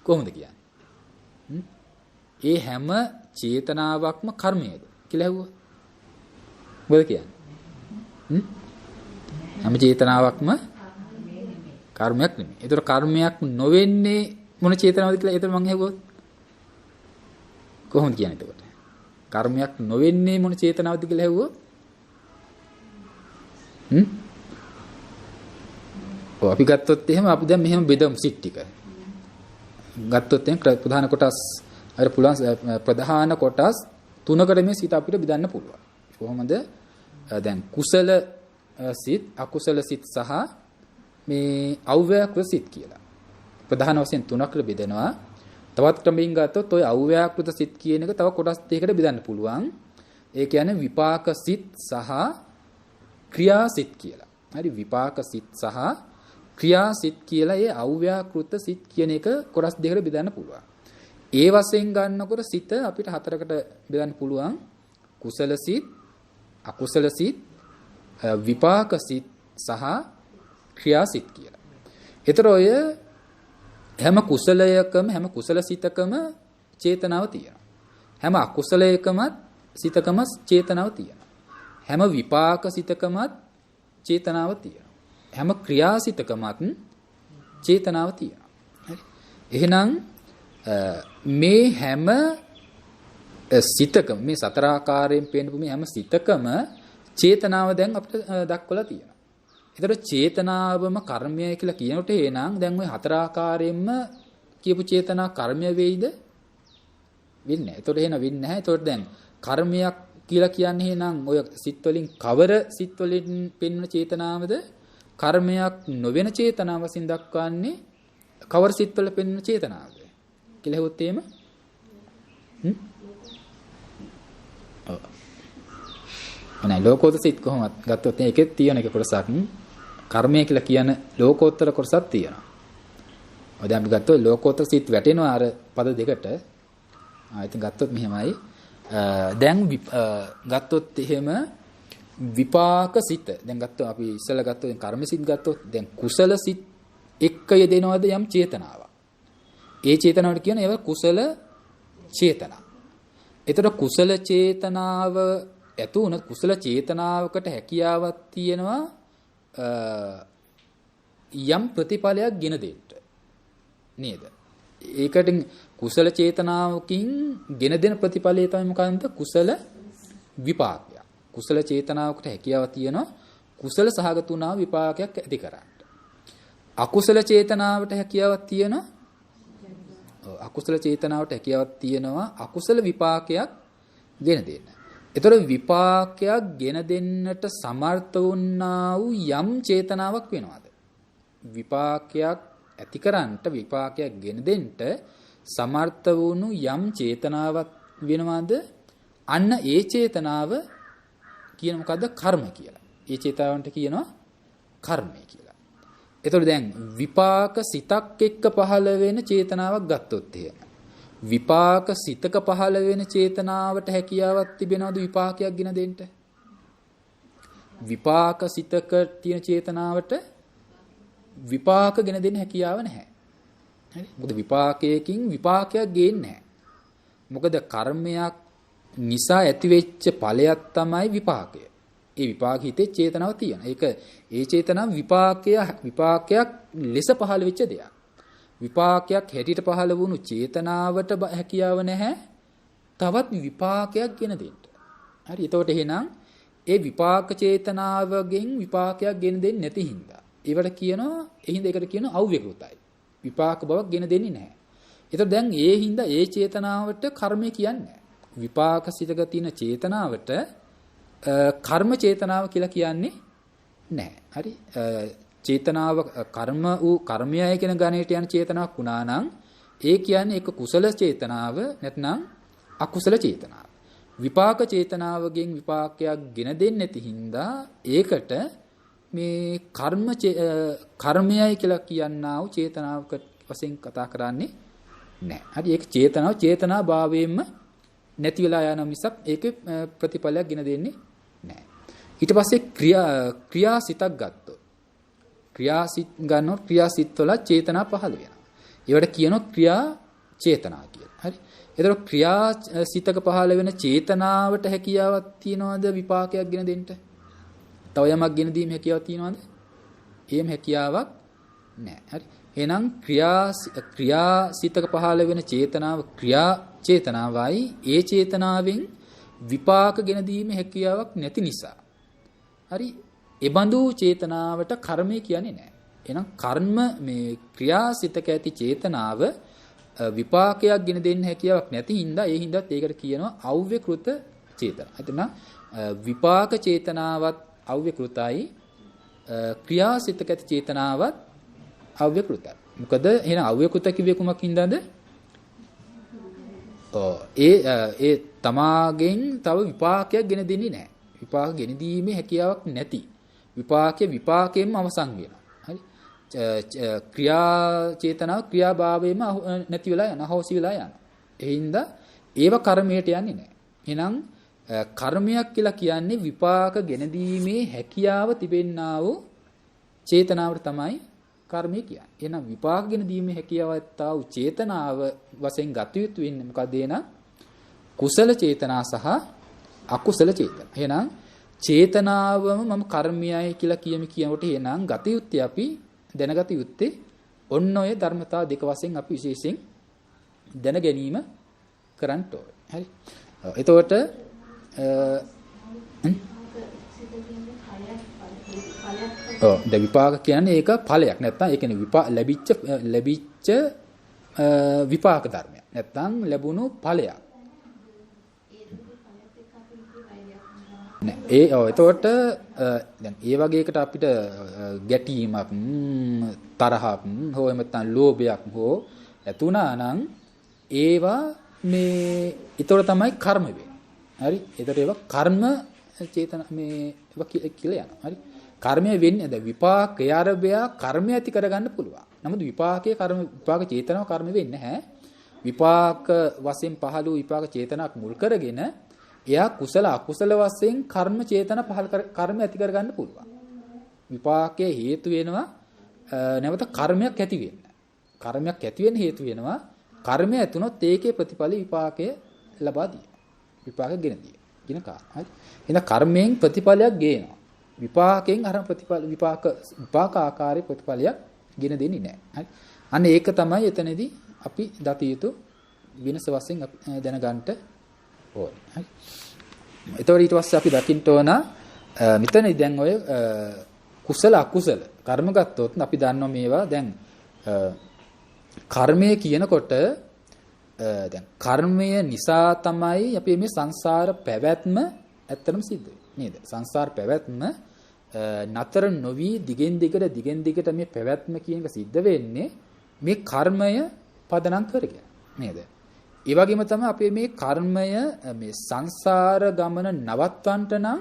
කොහොමද කියන්නේ? ඒ හැම චේතනාවක්ම කර්මයද කියලා ඇහුවා. මොකද කියන්නේ? හැම චේතනාවක්ම කර්මයක් නෙමෙයි. ඒතර කර්මයක් නොවෙන්නේ මොන චේතනාවද කියලා ඒතර මම ඇහුවොත් කොහොමද කියන්නේ එතකොට? කර්මයක් නොවෙන්නේ මොන චේතනාවද කියලා ඇහුවොත් අපි ගත්තොත් එහෙම අපි දැන් මෙහෙම බෙදමු සිත් ටික. ගත්තොත් එහෙනම් ප්‍රධාන කොටස් අර පුළුවන් ප්‍රධාන කොටස් තුනකට මේ සිත අපිට බෙදන්න පුළුවන්. කොහොමද? දැන් කුසල සිත්, අකුසල සිත් සහ මේ අව්‍යාකෘත සිත් කියලා. ප්‍රධාන වශයෙන් තුනකට බෙදෙනවා. තවත් ක්‍රමයෙන් ගත්තොත් ওই අව්‍යාකෘත සිත් කියන එක තව කොටස් දෙකකට බෙදන්න පුළුවන්. ඒ කියන්නේ විපාක සිත් සහ ක්‍රියා සිත් කියලා. හරි විපාක සිත් සහ ක්‍රියා සිත් කියලා ඒ අව්‍යාකෘත සිත් කියන එක කොටස් දෙකකට බෙදන්න පුළුවන්. ඒ වශයෙන් ගන්නකොට සිත අපිට හතරකට බෙදන්න පුළුවන්. කුසල සිත්, අකුසල සිත්, විපාක සිත් සහ ක්‍රියා සිත් කියලා. ඒතර ඔය හැම කුසලයකම හැම කුසල සිතකම චේතනාව තියෙනවා. හැම අකුසලයකමත් සිතකම චේතනාව තියෙනවා. හැම විපාක සිතකමත් චේතනාව තියෙනවා. හැම ක්‍රියාසිතකමත් චේතනාව තියෙනවා. හරි. එහෙනම් මේ හැම සිතකම මේ සතර ආකාරයෙන් පේනපු මේ හැම සිතකම චේතනාව දැන් අපිට දක්වලා තියෙනවා. ඒතර චේතනාවම කර්මය කියලා කියනකොට එහෙනම් දැන් ওই හතර ආකාරයෙන්ම කියපු චේතනා කර්මය වෙයිද වෙන්නේ නැහැ. ඒතකොට එහෙම වෙන්නේ නැහැ. ඒතකොට දැන් කර්මයක් කියලා කියන්නේ එහෙනම් ඔය සිත් වලින් කවර සිත් වලින් පෙන්වන චේතනාවද? කර්මයක් නොවන චේතනාව වශයෙන් දක්වන්නේ කවර සිත් වල පෙන්වන චේතනාවද? කියලා හෙවොත් එහෙම අනේ ලෝකෝත්තර සිත් කොහොමද ගත්තොත් ඒකෙත් තියෙන එක කොටසක් කර්මය කියලා කියන ලෝකෝත්තර කොටසක් තියෙනවා. ඔය දැන් අපි ගත්තොත් ලෝකෝත්තර සිත් වැටෙනවා අර පද දෙකට. ඉතින් ගත්තොත් මෙහෙමයි. දැන් ගත්තොත් එහෙම විපාක සිත. දැන් ගත්තොත් අපි ඉස්සෙල්ලා ගත්තොත් කර්ම සිත් ගත්තොත් දැන් කුසල සිත් එක්ක යෙදෙනවද යම් චේතනාවක්. ඒ චේතනාවට කියන ඒවා කුසල චේතනා. එතකොට කුසල චේතනාව ඇතු උන කුසල චේතනාවකට හැකියාවක් තියෙනවා යම් ප්‍රතිඵලයක් ගෙන දෙන්න. නේද? ඒකට කුසල චේතනාවකින් ගෙන දෙන ප්‍රතිඵලය තමයි මොකක්ද? කුසල විපාකය. කුසල චේතනාවකට හැකියාවක් තියෙනවා කුසල සහගත වුණා විපාකයක් ඇති කරන්න. අකුසල චේතනාවට හැකියාවක් තියෙනවා අකුසල චේතනාවට හැකියාවක් තියෙනවා අකුසල විපාකයක් ගෙන දෙන්න. ඒතර විපාකයක් ගෙන දෙන්නට සමර්ථ වුණා වූ යම් චේතනාවක් වෙනවද? විපාකයක් ඇතිකරන්නට විපාකයක් ගෙන දෙන්න සමර්ථ වුණු යම් චේතනාවක් වෙනවද? අන්න ඒ චේතනාව කියන මොකද්ද? කර්ම කියලා. ඒ චේතනාවන්ට කියනවා කර්මය කියලා. ඒතකොට දැන් විපාක සිතක් එක්ක පහළ වෙන චේතනාවක් ගත්තොත් එහෙම විපාක සිතක පහළ වෙන චේතනාවට හැකියාවක් තිබෙනවද විපාකයක් ගෙන දෙන්න? විපාක සිතක තියෙන චේතනාවට විපාක ගෙන දෙන්න හැකියාව නැහැ. හරි? මොකද විපාකයකින් විපාකයක් ගේන්නේ නැහැ. මොකද කර්මයක් නිසා ඇතිවෙච්ච ඵලයක් තමයි විපාකය. ඒ විපාක හිතේ චේතනාව තියෙනවා. ඒක ඒ චේතනාව විපාකයක් ලෙස පහළ වෙච්ච දෙයක්. විපාකයක් හැටියට පහළ වුණු චේතනාවට හැකියාව නැහැ. තවත් විපාකයක් ගෙන දෙන්න. හරි. එතකොට එහෙනම් ඒ විපාක චේතනාවගෙන් විපාකයක් ගෙන දෙන්නේ නැති හින්දා ඒවට කියනවා ඒකට කියනවා අව්‍යකෘතයි. විපාක බවක් ගෙන දෙන්නේ නැහැ. ඒතකොට දැන් ඒ හින්දා ඒ චේතනාවට කර්මය කියන්නේ විපාක සිතක තියෙන චේතනාවට කර්ම චේතනාව කියලා කියන්නේ නැහැ. හරි. චේතනාව කර්ම වූ කර්මයයි කියන ගණයට යන චේතනාවක් වුණා නම් ඒ කියන්නේ ඒක කුසල චේතනාව නැත්නම් අකුසල චේතනාව. විපාක චේතනාවගෙන් විපාකයක් ගෙන දෙන්නේ නැති හින්දා ඒකට මේ කර්මයයි කියලා කියනා වූ චේතනාවක වශයෙන් කතා කරන්නේ නැහැ. හරි. ඒක චේතනා භාවයෙන්ම නැති වෙලා යන මිසක් ඒකේ ප්‍රතිඵලයක් ගෙන දෙන්නේ නැහැ. ඊට පස්සේ ක්‍රියාසිතක් ගත්තොත් ක්‍රියාසිත ගන්නොත් ක්‍රියාසිත වල චේතනා පහළ වෙනවා. ඒවට කියනවා ක්‍රියා චේතනා කියලා. හරි. ඒතර ක්‍රියාසිතක පහළ වෙන චේතනාවට හැකියාවක් තියනවද විපාකයක් ගෙන දෙන්න? තව යමක් ගෙන දීම හැකියාවක් තියනවද? එහෙම හැකියාවක් නැහැ. හරි. එහෙනම් ක්‍රියාසිතක පහළ වෙන චේතනාව ක්‍රියා චේතනාවයි ඒ චේතනාවෙන් විපාක ගෙන දීම හැකියාවක් නැති නිසා. හරි. එබඳු චේතනාවට කර්මය කියන්නේ නැහැ. එහෙනම් කර්ම මේ ක්‍රියාසිතක ඇති චේතනාව විපාකයක් ගෙන දෙන්න හැකියාවක් නැති හින්දා ඒ හින්දාත් ඒකට කියනවා අව්‍යකෘත චේතන. එතන විපාක චේතනාවත් අව්‍යකෘතයි ක්‍රියාසිතක ඇති චේතනාවත් අව්‍යකෘතයි. මොකද එහෙනම් අව්‍යකෘත කිව්වේ කුමක් හින්දාද? ඒ තමාගෙන් තව විපාකයක් ගෙන දෙන්නේ නැහැ. විපාක ගෙන දීමේ හැකියාවක් නැති. විපාකයෙන්ම අවසන් වෙනවා. හරි. ක්‍රියා චේතනාව ක්‍රියාභාවයෙන්ම නැති වෙලා යනවා. අහෝසි වෙලා යනවා. ඒ හින්දා ඒව කර්මයට යන්නේ නැහැ. එහෙනම් කර්මයක් කියලා කියන්නේ විපාක ගෙන දීමේ හැකියාව තිබෙන්නා වූ චේතනාවට තමයි කර්මය කියන්නේ. එහෙනම් විපාක ගෙන දීමේ හැකියාවත් ආ වූ චේතනාව වශයෙන් ගත යුතු වෙන්නේ මොකද? එහෙනම් කුසල චේතනා සහ අකුසල චේතනා. එහෙනම් චේතනාවම මම කර්මයයි කියලා කියනකොට එහෙනම් ගත යුත්තේ අපි දැනගත යුත්තේ ඔන්න ඔය ධර්මතා දෙක වශයෙන් අපි විශේෂයෙන් දැන ගැනීම කරන්න ඕනේ. හරි. එතකොට ද විපාක කියන්නේ ඒක ඵලයක්. නැත්නම් ඒ කියන්නේ ලැබිච්ච විපාක ධර්මයක්. නැත්නම් ලැබුණු ඵලයක්. නෑ ඒ ඔව් එතකොට දැන් ඒ වගේ එකට අපිට ගැටීමක් තරහක් හෝ එහෙම නැත්නම් ලෝභයක් හෝ ඇතුණා නම් ඒවා මේ ඒතකොට තමයි කර්ම වෙන්නේ. හරි? ඒතකොට ඒවා කර්ම චේතන මේ ඒවා කියලා යනවා. හරි? කර්මය වෙන්නේ දැන් විපාකය ආරබය කර්මය ඇති කරගන්න පුළුවන්. නමුත් විපාකයේ කර්ම විපාක චේතනාව කර්ම වෙන්නේ නැහැ. විපාක වශයෙන් පහළ වූ විපාක චේතනාවක් මුල් කරගෙන එයා කුසල අකුසල වශයෙන් කර්ම චේතන පහළ කර්ම ඇති කරගන්න පුළුවන්. විපාකයේ හේතු වෙනවා නැවත කර්මයක් ඇති වෙන්න. කර්මයක් ඇති වෙන්න හේතු වෙනවා. කර්මය ඇතුනොත් ඒකේ ප්‍රතිඵල විපාකය ලබා දී. විපාක ගෙන දී. කියන කාරණා. හරි. එහෙනම් කර්මයෙන් ප්‍රතිඵලයක් ගේනවා. විපාකයෙන් අර ප්‍රතිඵල විපාක ආකාරයේ ප්‍රතිඵලයක් ගෙන දෙන්නේ නැහැ. හරි. අන්න ඒක තමයි එතනදී අපි දත යුතු විනස වශයෙන් දැනගන්න ඕනේ. හරි. එතකොට ඊට පස්සේ අපි දකින්න ඕන මෙතනදී දැන් ඔය කුසල අකුසල කර්ම ගත්තොත් අපි දන්නවා මේවා දැන් කර්මය කියනකොට දැන් කර්මය නිසා තමයි අපි මේ සංසාර පැවැත්ම ඇත්තටම සිද්ධ වෙන්නේ නේද? සංසාර පැවැත්ම නතර නොවි දිගෙන් දිගට මේ පැවැත්ම කියන එක සිද්ධ වෙන්නේ මේ කර්මය පදනම් කරගෙන නේද? ඒ වගේම තමයි අපේ මේ කර්මය මේ සංසාර ගමන නවත්වන්නට නම්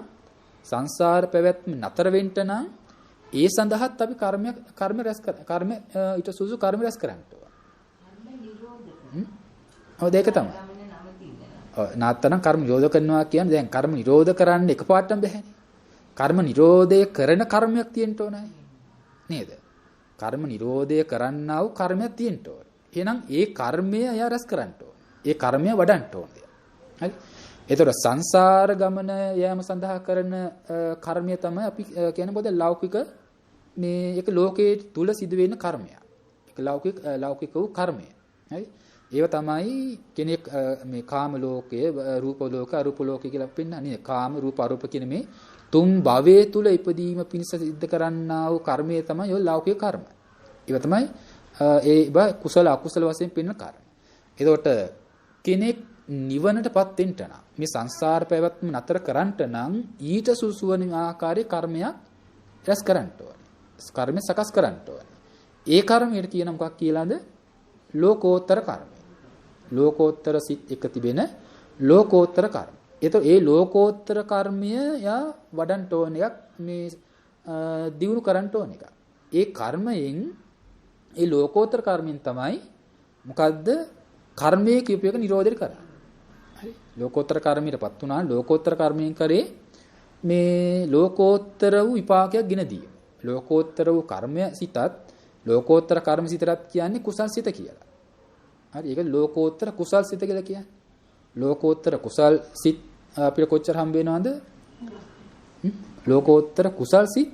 සංසාර පැවැත්ම නතර වෙන්න නම් ඒ සඳහාත් අපි කර්ම රැස් කර්ම ඊට සුසු කර්ම රැස් කරන්න ඕන. ඔව් ඒක තමයි. ඔව් නාත්තනම් කර්ම නිරෝධ කරනවා කියන්නේ දැන් කර්ම නිරෝධ කරන්න එකපාරටම බැහැනේ. කර්ම නිරෝධය කරන කර්මයක් තියෙන්න ඕනයි. නේද? කර්ම නිරෝධය කරන්නා වූ කර්මයක් තියෙන්න ඕන. එහෙනම් ඒ කර්මය එයා රැස් කරන්න ඕන. ඒ කර්මය වඩන්න ඕනේ. හරි? ඒතකොට සංසාර ගමන යෑම සඳහා කරන කර්මය තමයි අපි කියන්නේ පොද ලෞකික මේ එක ලෝකයේ තුල සිදුවෙන කර්මයක්. ඒක ලෞකික වූ කර්මය. හරි? ඒව තමයි කෙනෙක් මේ කාම ලෝකයේ රූප ලෝක අරූප ලෝක කියලා පෙන්නන්නේ. කාම රූප අරූප කියන මේ තුන් භවයේ තුල ඉපදීම පිණිස සිද්ධ කරන්නා වූ කර්මය තමයි ඔය ලෞකික කර්ම. ඒව තමයි ඒ කුසල අකුසල වශයෙන් පෙන්වන කර්ම. එතකොට කෙනෙක් නිවනටපත් වෙන්න නම් මේ සංසාර පැවැත්ම නතර කරන්නට නම් ඊට සුසුවන ආකාරයේ කර්මයක් රැස් කරන්න ඕනේ. කර්ම සකස් කරන්න ඕනේ. ඒ කර්මයට කියන මොකක් කියලාද? ලෝකෝත්තර කර්මය. ලෝකෝත්තර සිත් එක තිබෙන ලෝකෝත්තර කර්ම. ඒතකොට ඒ ලෝකෝත්තර කර්මය යා වඩන්න ඕන එකක් මේ දියුණු කරන්න ඕන එකක්. ඒ කර්මයෙන් ඒ ලෝකෝත්තර කර්මෙන් තමයි මොකද්ද? කර්මයේ කියපු එක නිරෝධය කරන්නේ. හරි? ලෝකෝත්තර කර්මයටපත් වුණා ලෝකෝත්තර කර්මයෙන් කරේ මේ ලෝකෝත්තර වූ විපාකයක් ගෙන දීම. ලෝකෝත්තර වූ කර්මය සිතත් ලෝකෝත්තර කර්ම සිතට කියන්නේ කුසල් සිත කියලා. හරි? ඒක ලෝකෝත්තර කුසල් සිත කියලා කියන්නේ. ලෝකෝත්තර කුසල් සිත් අපිට කොච්චර හම්බ වෙනවද? ලෝකෝත්තර කුසල් සිත්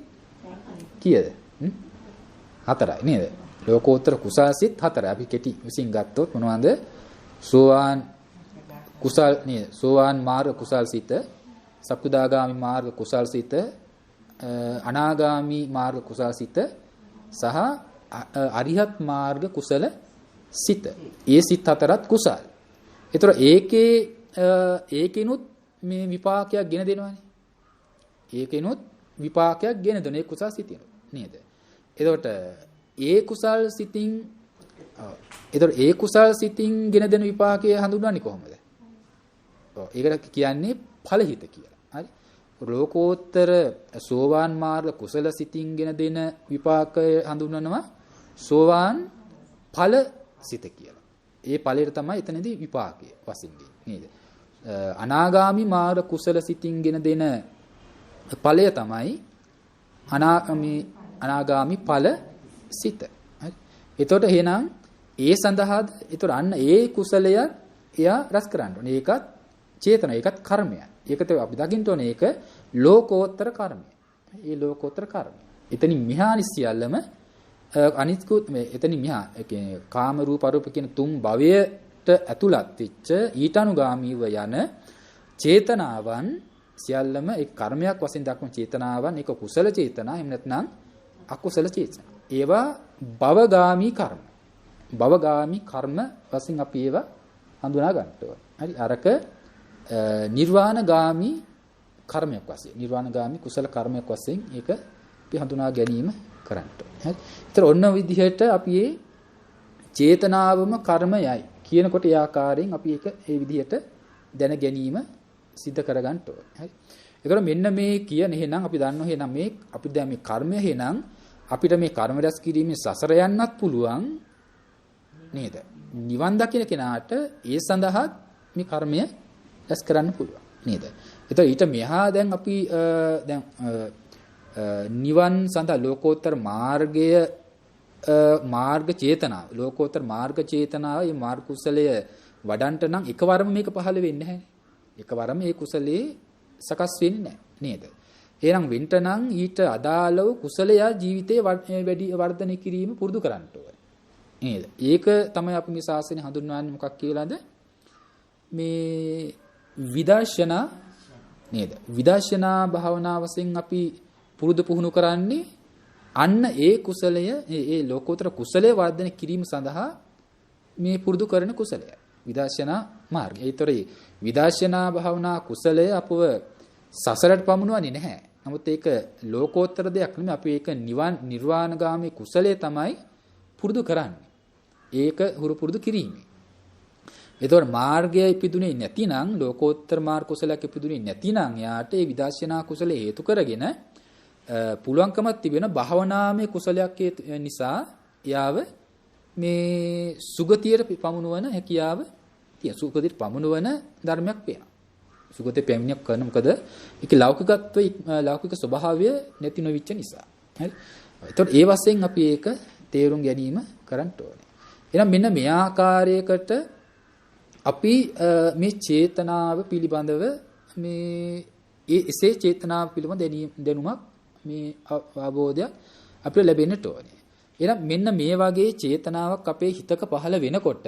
කීයද? 4යි නේද? ලෝකෝත්තර කුසල් සිත් 4යි. අපි කෙටි විසින් ගත්තොත් මොනවද? සෝවාන් කුසල් නේද? සෝවාන් මාර්ග කුසල් සිත, සක්කුදාගාමි මාර්ග කුසල් සිත, අනාගාමි මාර්ග කුසල් සිත සහ අරිහත් මාර්ග කුසල සිත. ඒ සිත් 4ත් කුසල්. ඒතර ඒකිනුත් මේ විපාකයක් ගෙන දෙනවානේ. ඒකිනුත් විපාකයක් ගෙන දෙන ඒ කුසල් සිතින් නේද? එතකොට ඒ කුසල් සිතින් ඒ කුසල් සිතින් ගෙන දෙන විපාකය හඳුන්වන්නේ කොහොමද? ඔව් ඒකට කියන්නේ ඵලහිත කියලා. හරි? ලෝකෝත්තර සෝවාන් මාර්ග කුසල සිතින් ගෙන දෙන විපාකය හඳුන්වනවා සෝවාන් ඵල සිත කියලා. ඒ ඵලයට තමයි එතනදී විපාකය වශයෙන් නේද? අනාගාමි මාර්ග කුසල සිතින් ගෙන දෙන ඵලය තමයි අනාගාමි ඵල සිත. හරි? එතකොට එහෙනම් ඒ සඳහාද එතකොට අන්න ඒ කුසලය එයා රැස් කරන්න ඕනේ. ඒකත් චේතන, ඒකත් කර්මයක්. ඒකට අපි දකින්න ඕනේ ඒක ලෝකෝත්තර කර්මය. ඒ ලෝකෝත්තර කර්මය. එතනින් මෙහානි සියල්ලම අනිත්කුත් මේ එතනින් මෙහා ඒ කියන්නේ කාම රූප අරූප කියන තුන් භවයට ඇතුළත් වෙච්ච ඊටානුගාමීව යන චේතනාවන් සියල්ලම ඒ කර්මයක් වශයෙන් දක්වන චේතනාවන් ඒක කුසල චේතනා එහෙම නැත්නම් අකුසල චේතනා. ඒවා භවගාමී කර්ම. භවගාමී කර්ම වශයෙන් අපි ඒවා හඳුනා ගන්න ඕනේ. හරි අරක නිර්වාණගාමී කර්මයක් වශයෙන් නිර්වාණගාමී කුසල කර්මයක් වශයෙන් ඒක අපි හඳුනා ගැනීම කරන්න ඕනේ. හරි. ඒතර ඔන්න විදිහට අපි මේ චේතනාවම කර්මයයි කියනකොට ඒ ආකාරයෙන් අපි ඒක ඒ විදිහට දැන ගැනීම සිද්ධ කරගන්න ඕනේ. හරි. ඒතර මෙන්න මේ කියන එහෙනම් අපි දන්නවා එහෙනම් මේ අපි දැන් මේ කර්මය එහෙනම් අපිට මේ කර්ම රැස් කිරීමේ සසර යන්නත් පුළුවන් නේද? නිවන් දකින්න කෙනාට ඒ සඳහා මේ කර්මය රැස් කරන්න පුළුවන් නේද? ඒතර ඊට මෙහා දැන් අපි දැන් නිවන් සඳහා ලෝකෝත්තර මාර්ගය මාර්ග චේතනාව ලෝකෝත්තර මාර්ග චේතනාව මේ මාර්ග කුසලය වඩන්ට නම් එකවරම මේක පහළ වෙන්නේ නැහැ. එකවරම මේ කුසලයේ සකස් වෙන්නේ නැහැ නේද? එහෙනම් වෙන්ට නම් ඊට අදාළව කුසලය ජීවිතේ වැඩි වර්ධනය කිරීම පුරුදු කරන්න ඕනේ නේද? ඒක තමයි අපි මේ ශාසනය හඳුන්වන්නේ මොකක් කියලාද? මේ විදර්ශනා නේද? විදර්ශනා භාවනා වශයෙන් අපි පුරුදු පුහුණු කරන්නේ අන්න ඒ කුසලය ඒ ලෝකෝත්තර කුසලයේ වර්ධනය කිරීම සඳහා මේ පුරුදු කරන කුසලය විදර්ශනා මාර්ගය. ඒතරේ විදර්ශනා භාවනා කුසලය අපව සසරට පමුණවන්නේ නැහැ. නමුත් ඒක ලෝකෝත්තර දෙයක් නෙමෙයි. අපි ඒක නිර්වාණගාමී කුසලයේ තමයි පුරුදු කරන්නේ. ඒක හුරු පුරුදු කිරීමයි. ඒතකොට මාර්ගය ඉපදුනේ නැතිනම් ලෝකෝත්තර මාර්ග කුසලයක් ඉපදුනේ නැතිනම් යාට ඒ විදර්ශනා කුසල හේතු කරගෙන පුළුවන්කමක් තිබෙන භාවනාමය කුසලයක් නිසා යාව මේ සුගතියට පමුණවන හැකියාව තියෙන සුගතියට පමුණවන ධර්මයක් වෙනවා. සුගතිය පැමිණියක් කරන මොකද ඒකේ ලෞකික ස්වභාවය නැති නොවිච්ච නිසා. හරි. ඒතකොට ඒ වශයෙන් අපි ඒක තේරුම් ගැනීම කරන්න ඕනේ. එහෙනම් මෙන්න මේ ආකාරයකට අපි මේ චේතනාව පිළිබඳව මේ එසේ චේතනාව පිළිබඳ දැනුමක් මේ අවබෝධයක් අපිට ලැබෙන්නට ඕනේ. එහෙනම් මෙන්න මේ වගේ චේතනාවක් අපේ හිතක පහළ වෙනකොට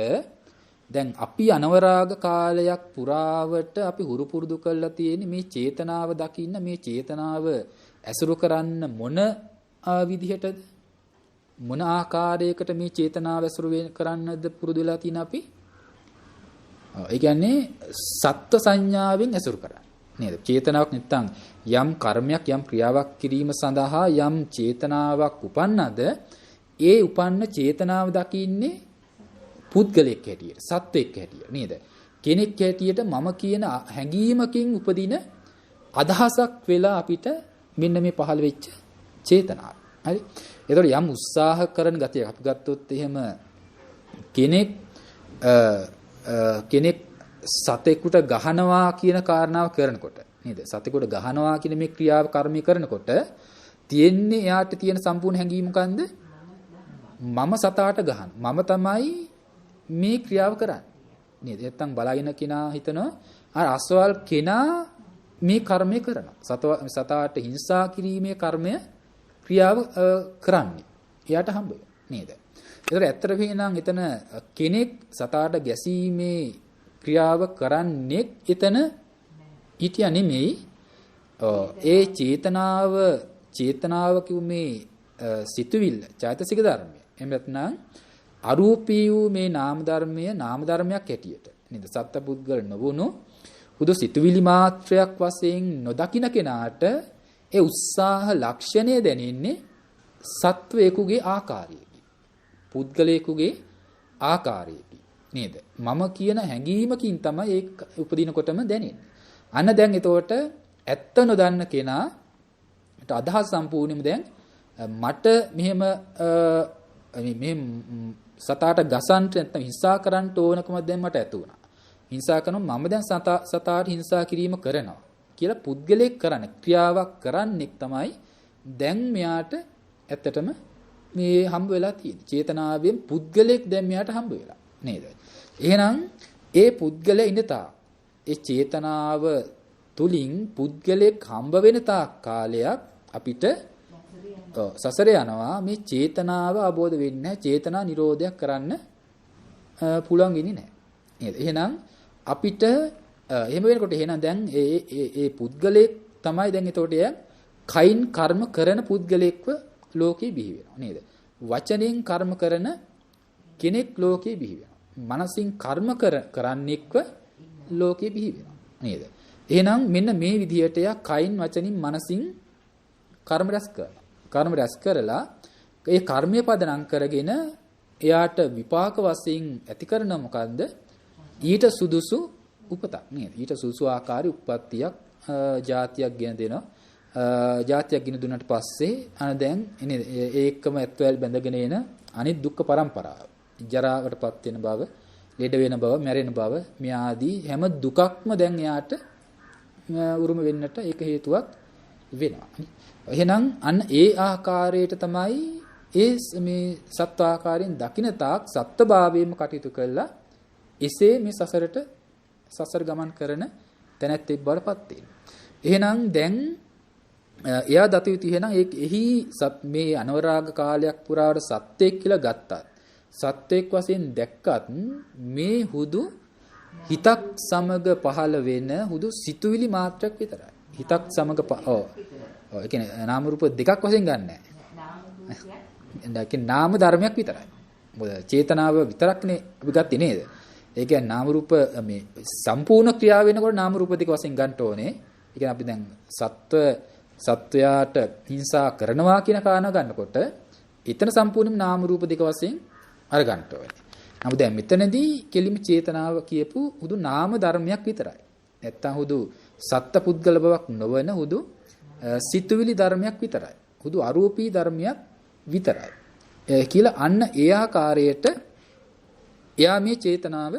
දැන් අපි අනවරාග කාලයක් පුරාවට අපි හුරු පුරුදු කරලා තියෙන මේ චේතනාව දකින්න මේ චේතනාව ඇසුරු කරන්න මොන විදිහටද මොන ආකාරයකට මේ චේතනාව ඇසුරු කරන්නද පුරුදු වෙලා තියෙන අපි? ඒ කියන්නේ සත්ත්ව සංඥාවෙන් ඇසුරු කරන්නේ නේද? චේතනාවක් නැත්තම් යම් කර්මයක් යම් ක්‍රියාවක් කිරීම සඳහා යම් චේතනාවක් උපන්නද ඒ උපන්න චේතනාව දකින්නේ පුද්ගලෙක් හැටියට සත්වෙක් හැටියට නේද? කෙනෙක් හැටියට මම කියන හැඟීමකින් උපදින අදහසක් වෙලා අපිට මෙන්න මේ පහළ වෙච්ච චේතනාව. හරි? ඒතකොට යම් උත්සාහ කරන ගතියක් අපි ගත්තොත් එහෙම කෙනෙක් සතෙකුට ගහනවා කියන කාරණාව කරනකොට නේද? සතෙකුට ගහනවා කියන මේ ක්‍රියාව කර්මය කරනකොට තියෙන්නේ එයාට තියෙන සම්පූර්ණ හැඟීම මොකන්ද? මම සතාට ගහන. මම තමයි මේ ක්‍රියාව කරන්නේ. නේද? නැත්තම් බලාගෙන කෙනා හිතනවා අර අස්වල් කෙනා මේ කර්මය කරනවා. සතාට හිංසා කිරීමේ කර්මය ක්‍රියාව කරන්නේ. එයාට හම්බ නේද? ඒතර ඇත්තට වෙනනම් එතන කෙනෙක් සතාට ගැසීමේ ක්‍රියාව කරන්නේ එතන හිටියා නෙමෙයි. ඒ චේතනාව කිව්වේ සිතුවිල්ල චෛතසික ධර්මය. එහෙම නැත්නම් අරූපී වූ මේ නාම ධර්මයක් හැටියට නේද? සත්පුද්ගල නොවුණු හුදු සිතුවිලි මාත්‍රයක් වශයෙන් නොදකින කෙනාට ඒ උත්සාහ ලක්ෂණය දැනෙන්නේ සත්වයකුගේ ආකාරයකින්. පුද්ගලයෙකුගේ ආකාරයකින් නේද? මම කියන හැඟීමකින් තමයි ඒක උපදිනකොටම දැනෙන්නේ. අන්න දැන් එතකොට ඇත්ත නොදන්න කෙනාට අදහස් සම්පූර්ණයෙන්ම දැන් මට මෙහෙම සතාට ගසන්න නැත්නම් හිංසා කරන්න ඕනකම දැන් මට ඇති වුණා. හිංසා කරනවා මම දැන් සතාට හිංසා කිරීම කරනවා කියලා පුද්ගලයෙක් කරන ක්‍රියාවක් කරන්නෙක් තමයි දැන් මෙයාට ඇත්තටම මේ හම්බ වෙලා තියෙන්නේ. චේතනාවෙන් පුද්ගලයෙක් දැන් මෙයාට හම්බ වෙලා නේද? එහෙනම් ඒ පුද්ගලයා ඉඳතා ඒ චේතනාව තුලින් පුද්ගලයෙක් හම්බ වෙන තාක් කාලයක් අපිට සසරේ යනවා මේ චේතනාව අවබෝධ වෙන්නේ නැහැ. චේතනා නිරෝධයක් කරන්න පුළුවන් වෙන්නේ නැහැ. නේද? එහෙනම් අපිට එහෙම වෙනකොට එහෙනම් දැන් ඒ පුද්ගලයෙක් තමයි දැන් එතකොට කයින් කර්ම කරන පුද්ගලයෙක්ව ලෝකේ බිහි වෙනවා නේද? වචනෙන් කර්ම කරන කෙනෙක් ලෝකේ බිහි වෙනවා. මනසින් කර්ම කරන්නෙක්ව ලෝකේ බිහි වෙනවා නේද? එහෙනම් මෙන්න මේ විදිහට යා කයින් වචනින් මනසින් කර්ම රැස් කරනවා. කර්ම රැස් කරලා ඒ කර්මයේ පදනම් කරගෙන එයාට විපාක වශයෙන් ඇති කරන මොකද්ද? ඊට සුදුසු උපතක් නේද? ඊට සුදුසු ආකාරي උප්පත්තියක් ජාතියක් ගෙන දෙනවා. ජාතියක් ගෙන දුන්නාට පස්සේ දැන් ඒකම ඇත්වැල් බැඳගෙන එන අනිත් දුක්ඛ පරම්පරාව. ජරාවටපත් වෙන බව, ලෙඩ වෙන බව, මැරෙන බව, මේ ආදී හැම දුකක්ම දැන් එයාට උරුම වෙන්නට ඒක හේතුවක් වෙනවා. එහෙනම් අන්න ඒ ආකාරයට තමයි මේ සත්ව ආකාරයෙන් දකින්න තාක් සත්ත්වභාවයෙන්ම කටයුතු කළා. එසේ මේ සසර ගමන් කරන තැනැත්තෙක් බවටපත් වෙනවා. එහෙනම් දැන් එයා දත යුතු එහෙනම් එහි මේ අනවරාග කාලයක් පුරාවට සත්‍යයක් කියලා ගත්තත් සත්‍යයක් වශයෙන් දැක්කත් මේ හුදු හිතක් සමග පහළ වෙන හුදු සිතුවිලි මාත්‍රයක් විතරයි. හිතක් සමග ඒ කියන්නේ නාම රූප දෙකක් වශයෙන් ගන්නෑ. නාම ධර්මයක් විතරයි. මොකද චේතනාව විතරක්නේ අපි ගත්තේ නේද? ඒ කියන්නේ නාම රූප මේ සම්පූර්ණ ක්‍රියාව වෙනකොට නාම රූප දෙක වශයෙන් ගන්න ඕනේ. ඒ කියන්නේ අපි දැන් සත්වයාට හිංසා කරනවා කියන කාරණා ගන්නකොට එතන සම්පූර්ණයෙන්ම නාම රූප දෙක වශයෙන් අර ගන්න ඕනේ. නමුත් දැන් මෙතනදී කෙලිම චේතනාව කියපු හුදු නාම ධර්මයක් විතරයි. නැත්තම් හුදු සත්ත්ව පුද්ගල බවක් නොවන හුදු සිතුවිලි ධර්මයක් විතරයි. හුදු අරූපී ධර්මයක් විතරයි. කියලා අන්න ඒ ආකාරයට එයා මේ චේතනාව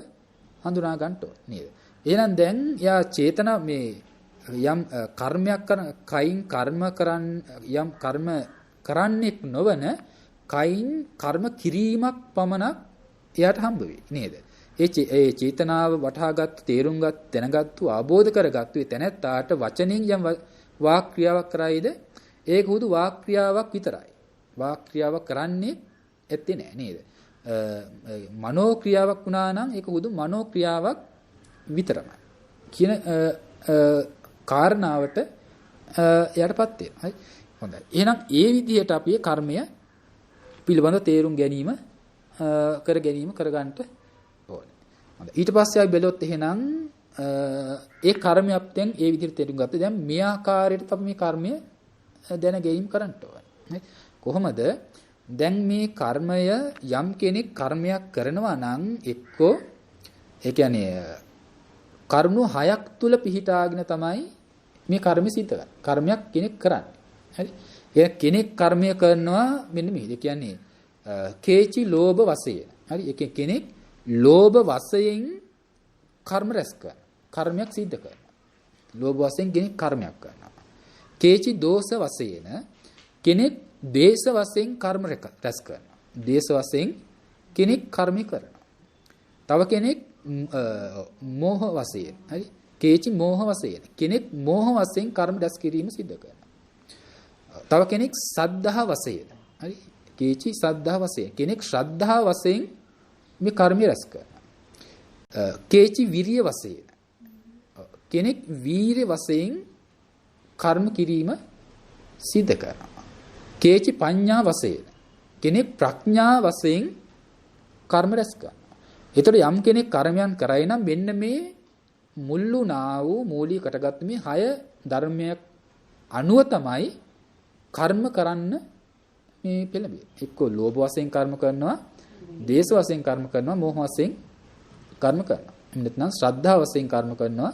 හඳුනා ගන්න ඕනේ නේද? එහෙනම් දැන් එයා චේතනා මේ යම් කර්මයක් කරන කයින් කර්ම කරන් යම් කර්ම කරන්නෙක් නොවන කයින් කර්ම කිරීමක් පමණක් එයාට හම්බ වෙයි නේද? ඒ චේතනාව වටහාගත් තේරුම්ගත් දැනගත්තු ආબોධ කරගත්තු ඒ තැනැත්තාට වචනෙන් යම් වාක් ක්‍රියාවක් කරයිද ඒක හුදු වාක් ක්‍රියාවක් විතරයි. වාක් ක්‍රියාවක් කරන්නේ ඇත්තේ නෑ නේද? මනෝ ක්‍රියාවක් වුණා නම් ඒක හුදු මනෝ ක්‍රියාවක් විතරමයි කියන කාරණාවට එයාටපත් වෙනවා. හරි. හොඳයි. එහෙනම් ඒ විදිහට අපි කර්මය පිළිබඳ තේරුම් ගැනීම කරගන්න ඕනේ. හොඳයි. ඊට පස්සේ අපි බැලුවොත් එහෙනම් ඒ කර්මයක් දැන් ඒ විදිහට තේරුම් ගත්තා. දැන් මේ ආකාරයට අපි මේ කර්මය දැන ගැනීම කරන්න ඕනේ. කොහොමද? දැන් මේ කර්මය යම් කෙනෙක් කර්මයක් කරනවා නම් එක්කෝ ඒ කියන්නේ කරුණු 6ක් තුල පිහිටාගෙන තමයි මේ කර්ම සිද්ධ කරන්නේ. කර්මයක් කෙනෙක් කරන්නේ. හරි? ඒ කෙනෙක් කර්මය කරනවා මෙන්න මේ. ඒ කියන්නේ කේචි ලෝභ වශයෙන්. හරි? ඒ කෙනෙක් ලෝභ වශයෙන් කර්ම රැස් කරනවා. කර්මයක් සිද්ධ කරනවා. ලෝභ වශයෙන් කෙනෙක් කර්මයක් කරනවා. කේචි දෝෂ වශයෙන් කෙනෙක් ද්වේෂ වශයෙන් කර්ම රැස් කරනවා. ද්වේෂ වශයෙන් කෙනෙක් කර්ම කරනවා. තව කෙනෙක් මෝහ වශයෙන්. හරි? කේචි මෝහ වශයෙන් කෙනෙක් මෝහ වශයෙන් කර්ම රැස් කිරීම සිද්ධ කරනවා. තව කෙනෙක් සද්ධා වශයෙන්. හරි? කේචි සද්ධා වශයෙන් කෙනෙක් ශ්‍රද්ධා වශයෙන් මේ කර්ම රැස් කරනවා. කේචි විරිය වශයෙන් කෙනෙක් වීරිය වශයෙන් කර්ම කිරීම සිද්ධ කරනවා. කේචි පඤ්ඤා වශයෙන් කෙනෙක් ප්‍රඥා වශයෙන් කර්ම රැස් කරනවා. ඒතර යම් කෙනෙක් කර්මයන් කරයි නම් මෙන්න මේ මුල්ුණා වූ මූලිකටගත් මේ 6 ධර්මයක් අනුව තමයි කර්ම කරන්න මේ පෙළඹෙන්නේ. එක්කෝ ලෝභ වශයෙන් කර්ම කරනවා, දේශ වශයෙන් කර්ම කරනවා, මෝහ වශයෙන් කර්ම කරනවා. නැත්නම් ශ්‍රද්ධා වශයෙන් කර්ම කරනවා,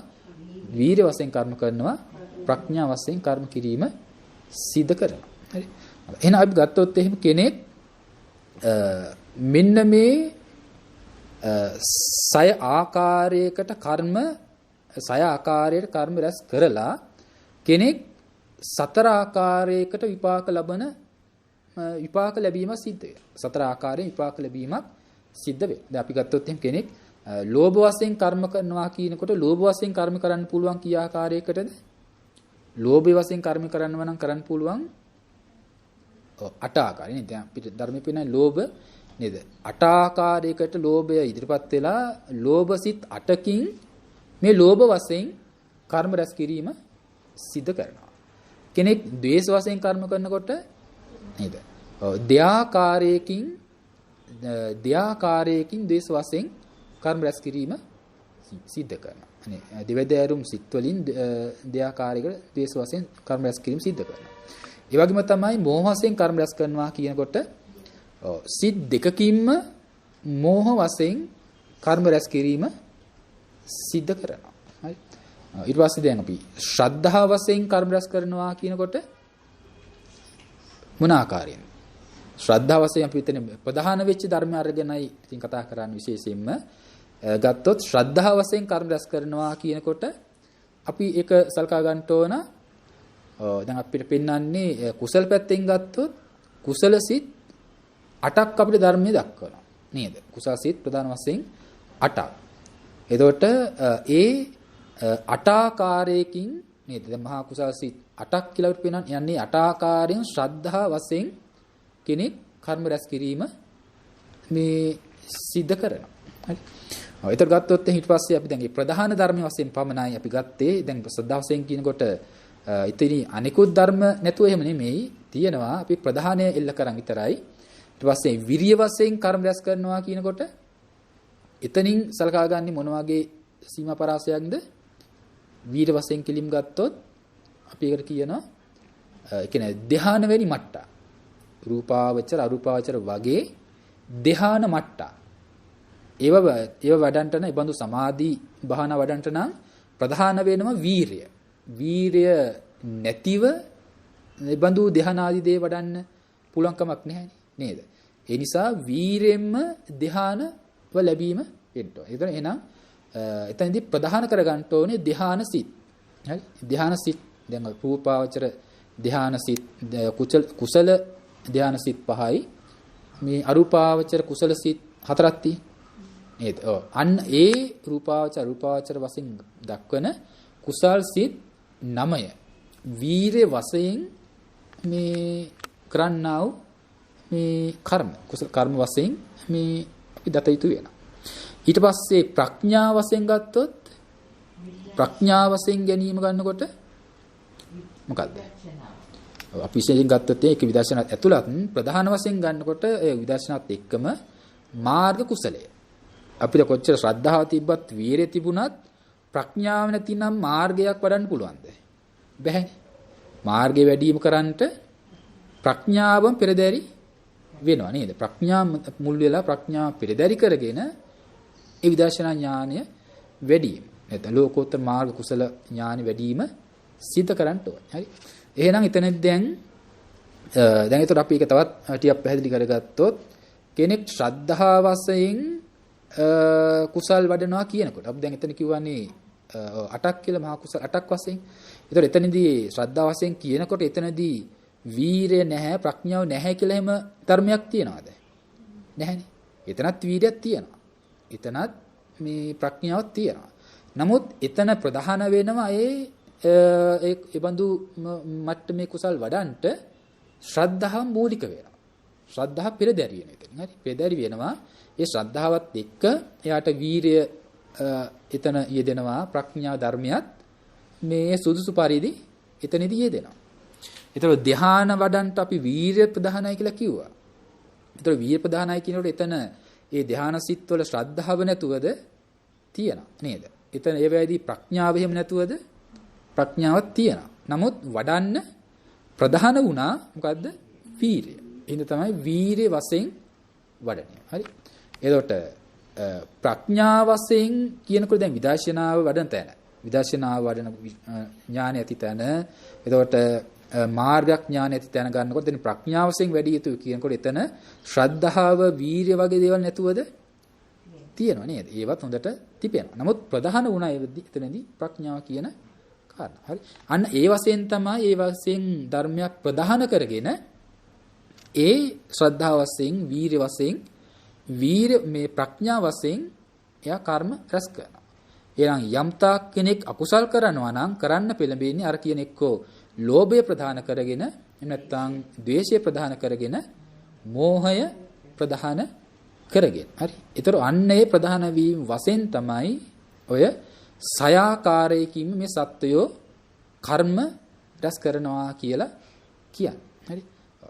වීර්ය වශයෙන් කර්ම කරනවා, ප්‍රඥා වශයෙන් කර්ම කිරීම සිද්ධ කරනවා. හරි. එහෙනම් අපි ගත්තොත් එහෙම කෙනෙක් මෙන්න මේ 6 ආකාරයකට කර්ම රැස් කරලා කෙනෙක් 4 ආකාරයකට විපාක ලැබීම සිද්ධ වෙනවා. 4 ආකාරයෙන් විපාක ලැබීමක් සිද්ධ වෙනවා. දැන් අපි ගත්තොත් එහෙම කෙනෙක් ලෝභ වශයෙන් කර්ම කරනවා කියනකොට ලෝභ වශයෙන් කර්ම කරන්න පුළුවන් කී ආකාරයකටද? ලෝභ වශයෙන් කර්ම කරනවා නම් කරන්න පුළුවන් 8 ආකාරයි නේද? දැන් අපිට ධර්මයේ පේන ලෝභ නේද? 8 ආකාරයකට ලෝභය ඉදිරිපත් වෙලා ලෝභ සිත් 8කින් මේ ලෝභ වශයෙන් කර්ම රැස් කිරීම සිද්ධ කරනවා. කෙනෙක් ද්වේෂ වශයෙන් කර්ම කරනකොට නේද? දෙආකාරයකින් ද්වේෂ වශයෙන් කර්ම රැස් කිරීම සිද්ධ කරනවා. අනේ දෙවැදෑරුම් සිත් වලින් දෙආකාරයකට ද්වේෂ වශයෙන් කර්ම රැස් කිරීම සිද්ධ කරනවා. ඒ වගේම තමයි මෝහ වශයෙන් කර්ම රැස් කරනවා කියනකොට සිත් දෙකකින්ම මෝහ වශයෙන් කර්ම රැස් කිරීම සිද්ධ කරනවා. හරි. ඊට පස්සේ දැන් අපි ශ්‍රද්ධා වශයෙන් කර්ම රැස් කරනවා කියනකොට මොන ආකාරයෙන්ද? ශ්‍රද්ධා වශයෙන් අපි හිතන්නේ ප්‍රධාන වෙච්ච ධර්ම අරගෙනයි ඉතින් කතා කරන්නේ විශේෂයෙන්ම ගත්තොත් ශ්‍රද්ධා වශයෙන් කර්ම රැස් කරනවා කියනකොට අපි ඒක සල්කා ගන්න ඕන. දැන් අපිට පෙන්වන්නේ කුසල පැත්තෙන් ගත්තොත් කුසල සිත් 8ක් අපිට ධර්මයේ දක්වනවා නේද? කුසල සිත් ප්‍රධාන වශයෙන් 8ක්. එතකොට ඒ 8 ආකාරයකින් නේද? දැන් මහා කුසල සිත් 8ක් කියලා අපිට පෙන්වන්නේ යන්නේ 8 ආකාරයෙන් ශ්‍රද්ධා වශයෙන් කෙනෙක් කර්ම රැස් කිරීම මේ සිද්ධ කරනවා. හරි. ඒතර ගත්තොත් ඊට පස්සේ අපි දැන් මේ ප්‍රධාන ධර්ම වශයෙන් පමණයි අපි ගත්තේ. දැන් ශ්‍රද්ධාව වශයෙන් කියනකොට ඉතින් අනිකුත් ධර්ම නැතුව එහෙම නෙමෙයි තියෙනවා. අපි ප්‍රධානය එල්ල කරන් විතරයි. ඊට පස්සේ විරිය වශයෙන් කර්ම රැස් කරනවා කියනකොට එතනින් සලකා ගන්න මොන වගේ සීමා පරාසයක්ද? වීර වශයෙන් කිලිම් ගත්තොත් අපි ඒකට කියනවා ඒ කියන්නේ ධ්‍යාන වෙනි මට්ටා. රූපාවචර අරූපාවචර වගේ ධ්‍යාන මට්ටා. ඒව වඩන්ට නම් ඒ බඳු සමාධි භාවනා වඩන්ට නම් ප්‍රධාන වෙනම වීරය. වීරය නැතිව ඒ බඳු ධ්‍යාන ආදී දේ වඩන්න පුළුවන් කමක් නැහැ නේද? ඒ නිසා වීරයෙන්ම ධ්‍යාන ලැබීම වෙන්න ඕනේ. ඒතර එහෙනම් එතනදී ප්‍රධාන කරගන්න ඕනේ ධ්‍යාන සිත්. හරි? ධ්‍යාන සිත් දැන් රූපාවචර ධ්‍යාන සිත් කුසල ධ්‍යාන සිත් 5යි. මේ අරූපාවචර කුසල සිත් 4ක් තියෙන්නේ. නේද? ඔව්. අන්න ඒ රූපාවචර වශයෙන් දක්වන කුසල් සිත් 9 වීරය වශයෙන් මේ කරන්නා වූ මේ කර්ම කුසල කර්ම වශයෙන් මේ අපි දත යුතු වෙනවා. ඊට පස්සේ ප්‍රඥා වශයෙන් ගත්තොත් ප්‍රඥා වශයෙන් ගැනීම ගන්නකොට මොකද්ද? අපි විශේෂයෙන් ගත්තොත් ඒක විදර්ශනාත් ඇතුළත් ප්‍රධාන වශයෙන් ගන්නකොට ඒ විදර්ශනාත් එක්කම මාර්ග කුසලය. අපිට කොච්චර ශ්‍රද්ධාව තිබ්බත් වීරිය තිබුණත් ප්‍රඥාව නැතිනම් මාර්ගයක් වඩන්න පුළුවන්ද? බැහැ. මාර්ගය වැඩිම කරන්නට ප්‍රඥාවම පෙරදැරි වෙනවා නේද? ප්‍රඥාව මුල් වෙලා ප්‍රඥාව පෙරදැරි කරගෙන ඒ විදර්ශනා ඥානය වැඩි වීම. නැත්නම් ලෝකෝත්තර මාර්ග කුසල ඥාන වැඩිම සිද්ධ කරන්න ඕනේ. හරි. එහෙනම් එතනදී දැන් ඒතර අපි ඒක තවත් ටිකක් පැහැදිලි කරගත්තොත් කෙනෙක් ශ්‍රද්ධා වශයෙන් කුසල් වඩනවා කියනකොට අපි දැන් එතන කියවනේ 8ක් කියලා මහා කුසල 8ක් වශයෙන්. ඒතර එතනදී ශ්‍රද්ධා වශයෙන් කියනකොට එතනදී වීරය නැහැ ප්‍රඥාව නැහැ කියලා එහෙම ධර්මයක් තියනවාද? නැහැනේ. එතනත් වීරයක් තියෙනවා. එතනත් මේ ප්‍රඥාවක් තියෙනවා. නමුත් එතන ප්‍රධාන වෙනවා ඒ බඳු මට්ටමේ කුසල් වඩන්ට ශ්‍රද්ධාව මූලික වෙනවා. ශ්‍රද්ධාව පෙරදැරි වෙන එතන. හරි. පෙරදැරි වෙනවා. ඒ ශ්‍රද්ධාවත් එක්ක එයාට වීරිය එතන යෙදෙනවා. ප්‍රඥා ධර්මයක් මේ සුදුසු පරිදි එතනදී යෙදෙනවා. ඒතර ධ්‍යාන වඩන්ට අපි වීරිය ප්‍රධානයි කියලා කිව්වා. ඒතර වීරිය ප්‍රධානයි කියනකොට එතන ඒ ධ්‍යාන සිත්වල ශ්‍රද්ධාව නැතුවද තියෙනවා නේද? එතන ඒ වෙලාවේදී ප්‍රඥාව එහෙම නැතුවද ප්‍රඥාවක් තියෙනවා. නමුත් වඩන්න ප්‍රධාන වුණා මොකද්ද? වීරිය. එහෙනම් තමයි වීරිය වශයෙන් වඩන්නේ. හරි. එතකොට ප්‍රඥා වශයෙන් කියනකොට දැන් විදර්ශනාව වඩන තැන. විදර්ශනාව වඩන ඥාන ඇති තැන. එතකොට මාර්ග ඥාන ඇති තැන ගන්නකොට දැන් ප්‍රඥාව වශයෙන් වැඩි යුතුයි කියනකොට එතන ශ්‍රද්ධාව, වීරිය වගේ දේවල් නැතුවද තියෙනවා නේද? ඒවත් හොඳට තිබෙනවා. නමුත් ප්‍රධාන වුණා එතනදී ප්‍රඥාව කියන කාරණා. හරි. අන්න ඒ වශයෙන් තමයි ඒ වශයෙන් ධර්මයක් ප්‍රධාන කරගෙන ඒ ශ්‍රද්ධාව වශයෙන්, වීරිය වශයෙන්, මේ ප්‍රඥා වශයෙන් එයා කර්ම රැස් කරනවා. එහෙනම් යම්තාක් කෙනෙක් අකුසල් කරනවා නම් කරන්න පෙළඹෙන්නේ අර කියන එක්කෝ ලෝභය ප්‍රධාන කරගෙන එහෙම නැත්නම් ද්වේෂය ප්‍රධාන කරගෙන මෝහය ප්‍රධාන කරගෙන. හරි. ඒතර අන්න ඒ ප්‍රධාන වීම වශයෙන් තමයි ඔය සයාකාරයකින් මේ සත්වයෝ කර්ම රැස් කරනවා කියලා කියන්නේ. හරි.